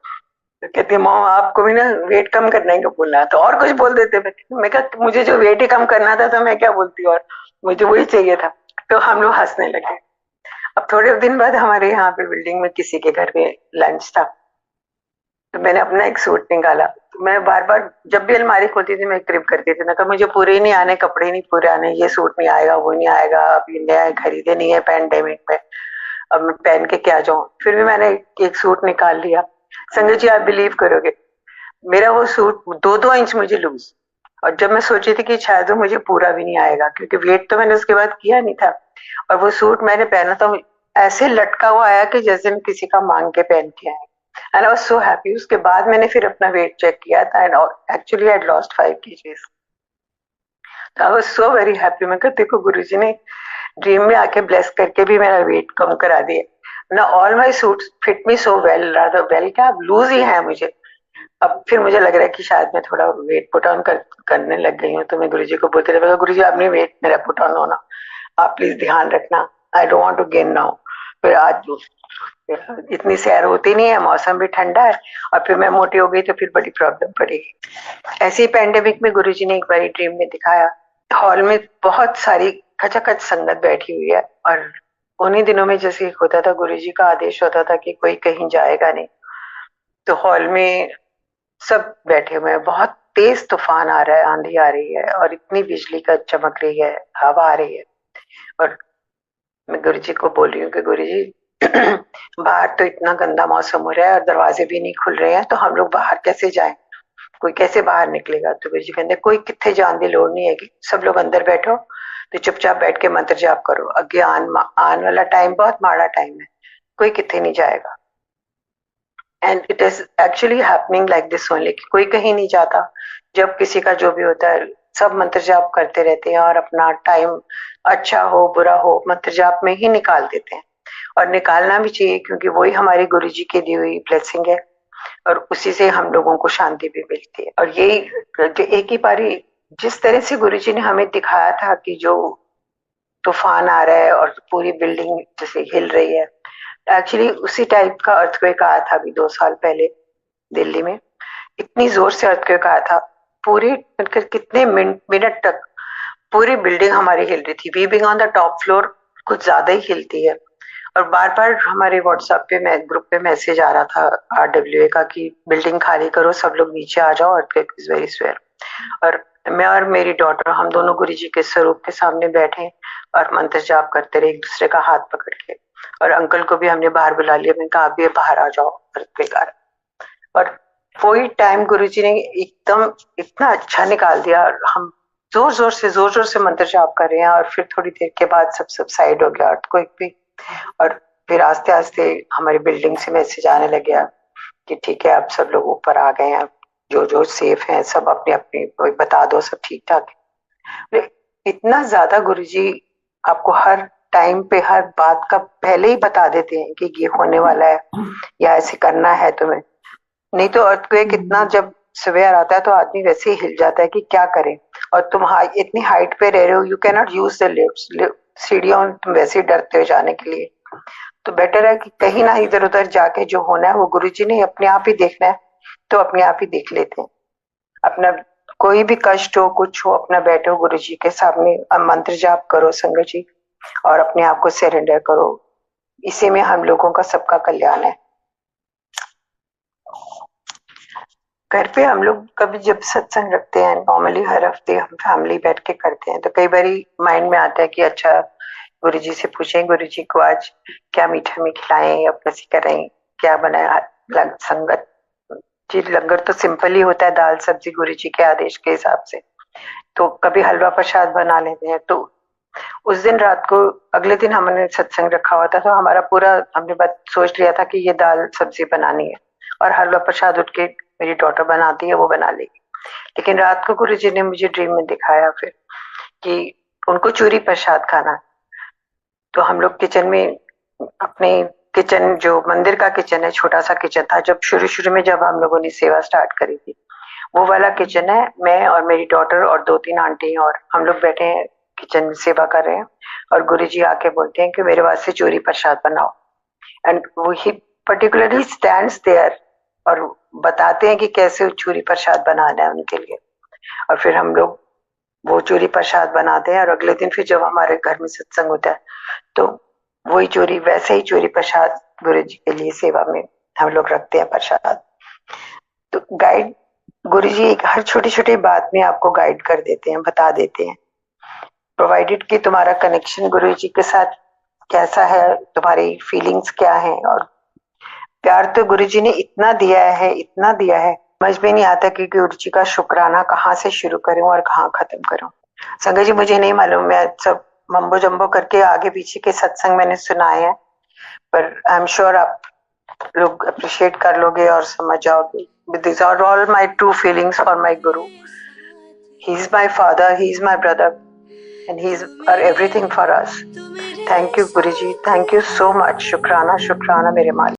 [SPEAKER 1] तो कहती है, मॉम आपको भी ना वेट कम करने को बोलना है तो और कुछ बोल देते। मैं कहा मुझे जो वेट ही कम करना था तो मैं क्या बोलती, और मुझे वही चाहिए था। तो हम लोग हंसने लगे। अब थोड़े दिन बाद हमारे यहाँ पे बिल्डिंग में किसी के घर में लंच था, तो मैंने अपना एक सूट निकाला। तो मैं बार बार जब भी अलमारी खोलती थी मैं क्रिप करती थी, मैं कहा मुझे पूरे नहीं आने, कपड़े नहीं पूरे आने, ये सूट नहीं आएगा, वो नहीं आएगा, अभी नया खरीदे नहीं है पैंडेमिक में, अब मैं पहन के क्या जाऊं। फिर भी मैंने एक सूट निकाल लिया। संजय जी आप बिलीव करोगे, मेरा वो सूट 2-2 इंच मुझे लूज, और जब मैं सोची थी कि शायद वो मुझे पूरा भी नहीं आएगा, क्योंकि वेट तो मैंने उसके बाद किया नहीं था, और वो सूट मैंने पहना था ऐसे लटका हुआ आया कि जैसे मैं किसी का मांग के पहन के आया। And I was so happy. उसके बाद मैंने फिर अपना वेट चेक किया था and actually I had lost 5 kgs। तो I was so very happy. मैं कहती देखो गुरुजी ने ड्रीम में आके ब्लेस करके भी मेरा वेट कम करा दिया ना। All my suits fit me so well, rather well, क्या अब लूज ही है मुझे। अब फिर मुझे लग रहा है कि शायद मैं थोड़ा वेट पुट ऑन करने लग गई हूँ। तो मैं गुरुजी को बोलते रहा, गुरुजी आप नहीं वेट मेरा पुट ऑन होना, आप प्लीज ध्यान रखना, I don't want to gain now. फिर आज इतनी सैर होती नहीं है, मौसम भी ठंडा है, और फिर मैं मोटी हो गई तो फिर बड़ी प्रॉब्लम पड़ेगी। ऐसे ही पैंडेमिक में गुरुजी ने एक बार ड्रीम में दिखाया, हॉल में बहुत सारी खचाखच संगत बैठी हुई है, और उन्हीं दिनों में जैसे होता था, गुरुजी का आदेश होता था कि कोई कहीं जाएगा नहीं। तो हॉल में सब बैठे हुए हैं, बहुत तेज तूफान आ रहा है, आंधी आ रही है, और इतनी बिजली का चमक रही है, हवा आ रही है। और मैं गुरुजी को बोल रही हूँ कि गुरुजी बाहर तो इतना गंदा मौसम हो रहा है और दरवाजे भी नहीं खुल रहे हैं, तो हम लोग बाहर कैसे जाएं, कोई कैसे बाहर निकलेगा। तो गुरुजी कहते कोई कितने जान की लोड़ नहीं है, सब लोग अंदर बैठो, तो चुपचाप बैठ के मंत्र जाप करो, आगे आन वाला टाइम बहुत माड़ा टाइम है, कोई कितने नहीं जाएगा। And it is actually happening like this only, कोई कहीं नहीं जाता। जब किसी का जो भी होता है सब मंत्र जाप करते रहते हैं और अपना टाइम अच्छा हो बुरा हो मंत्र जाप में ही निकाल देते हैं। और निकालना भी चाहिए क्योंकि वही हमारी गुरु जी की दी हुई ब्लेसिंग है और उसी से हम लोगों को शांति भी मिलती है। और यही जो एक ही बारी जिस तरह से गुरु जी ने हमें दिखाया था कि जो तूफान आ रहा है और पूरी बिल्डिंग जैसे हिल रही है, एक्चुअली उसी टाइप का अर्थक्वेक आया था अभी 2 साल पहले दिल्ली में। इतनी जोर से अर्थक्वेक आया था, पूरी मतलब कितने मिनट तक पूरी बिल्डिंग हमारी हिल रही थी। We being on the top floor कुछ ज्यादा ही हिलती है। और बार बार हमारे व्हाट्सएप पे ग्रुप पे मैसेज आ रहा था RWA का कि बिल्डिंग खाली करो, सब लोग नीचे आ जाओ, अर्थक्वेक इज वेरी स्वेयर। और मैं और मेरी डॉटर हम दोनों गुरु जी के स्वरूप के सामने बैठे और मंत्र जाप करते रहे एक दूसरे का हाथ पकड़ के। और अंकल को भी हमने बाहर बुला लिया, मैंने कहा आप भी बाहर आ जाओ अर्थक्वेक आ रहा है। और वही टाइम गुरु जी ने एकदम इतना अच्छा निकाल दिया। हम जोर जोर से मंत्र जाप कर रहे हैं और फिर थोड़ी देर के बाद सब सबसाइड हो गया अर्थक्वेक भी। और फिर आस्ते आस्ते हमारी बिल्डिंग से मैसेज आने लग गया कि ठीक है अब सब लोग ऊपर आ गए हैं, जो जो सेफ हैं सब अपने अपने कोई बता दो सब ठीक ठाक है। इतना ज्यादा गुरुजी आपको हर टाइम पे हर बात का पहले ही बता देते हैं कि ये होने वाला है या ऐसे करना है तुम्हें। नहीं तो अर्थक्वेक इतना जब सवेयर आता है तो आदमी वैसे ही हिल जाता है कि क्या करे। और तुम इतनी हाइट पे रह रहे हो, you can not use the lift, सीढ़ियों तुम वैसे ही डरते हो जाने के लिए। तो बेटर है कि कहीं ना इधर उधर जाके जो होना है वो गुरुजी ने अपने आप ही देखना है, तो अपने आप ही देख लेते हैं। अपना कोई भी कष्ट हो कुछ हो अपना बैठो गुरु जी के सामने, मंत्र जाप करो संगत जी और अपने आप को सरेंडर करो। इसी में हम लोगों का सबका कल्याण है। घर पे हम लोग कभी जब सत्संग रखते हैं नॉर्मली हर हफ्ते हम फैमिली बैठ के करते हैं, तो कई बार माइंड में आता है कि अच्छा गुरु जी से पूछें गुरु जी को आज क्या मीठा में खिलाएं, अपने से करें क्या बनाया संगत जी। लंगर तो सिंपल ही होता है, दाल सब्जी गुरु जी के आदेश के हिसाब से। तो कभी हलवा प्रसाद बना लेते हैं। तो उस दिन रात को अगले दिन हमने सत्संग रखा हुआ था, तो हमारा पूरा हमने बात सोच लिया था कि ये दाल सब्जी बनानी है और हलवा प्रसाद उठ के मेरी डॉटर बनाती है वो बना लेगी। लेकिन रात को गुरु जी ने मुझे ड्रीम में दिखाया फिर कि उनको चूरी प्रसाद खाना। तो हम लोग किचन में अपने किचन जो मंदिर का किचन है छोटा सा किचन था, जब शुरू शुरू में जब हम लोगों ने सेवा स्टार्ट करी थी वो वाला किचन है। मैं और मेरी डॉटर और 2-3 आंटी और हम लोग बैठे हैं किचन में सेवा कर रहे हैं और गुरु जी आके बोलते हैं कि मेरे वास्ते चूरी प्रसाद बनाओ। एंड वो ही पर्टिकुलरली स्टैंड्स देयर और बताते हैं कि कैसे चूरी प्रसाद बनाना है उनके लिए। और फिर हम लोग वो चूरी प्रसाद बनाते हैं और अगले दिन फिर जब हमारे घर में सत्संग होता है तो वही चूरी वैसे ही चूरी प्रसाद गुरु जी के लिए सेवा में हम लोग रखते हैं प्रसाद। तो गाइड गुरु जी हर छोटी छोटी बात में आपको गाइड कर देते हैं, बता देते हैं, प्रोवाइडेड कि तुम्हारा कनेक्शन गुरु जी के साथ कैसा है, तुम्हारी फीलिंग्स क्या है। और प्यार तो गुरु जी ने इतना दिया है इतना दिया है, समझ में नहीं आता कि गुरु जी का शुक्राना कहाँ से शुरू करूं और कहाँ खत्म करूं। संगत जी मुझे नहीं मालूम, मैं सब मम्बो जम्बो करके आगे पीछे के सत्संग मैंने सुनाए हैं, पर आई एम श्योर आप लोग अप्रिशिएट कर लोगे और समझ जाओगे। These are all my true feelings for my Guru. He is my father, he is my brother, and he is everything for us. Thank you, Guruji. Thank you so much. शुक्राना शुक्राना मेरे मालिक।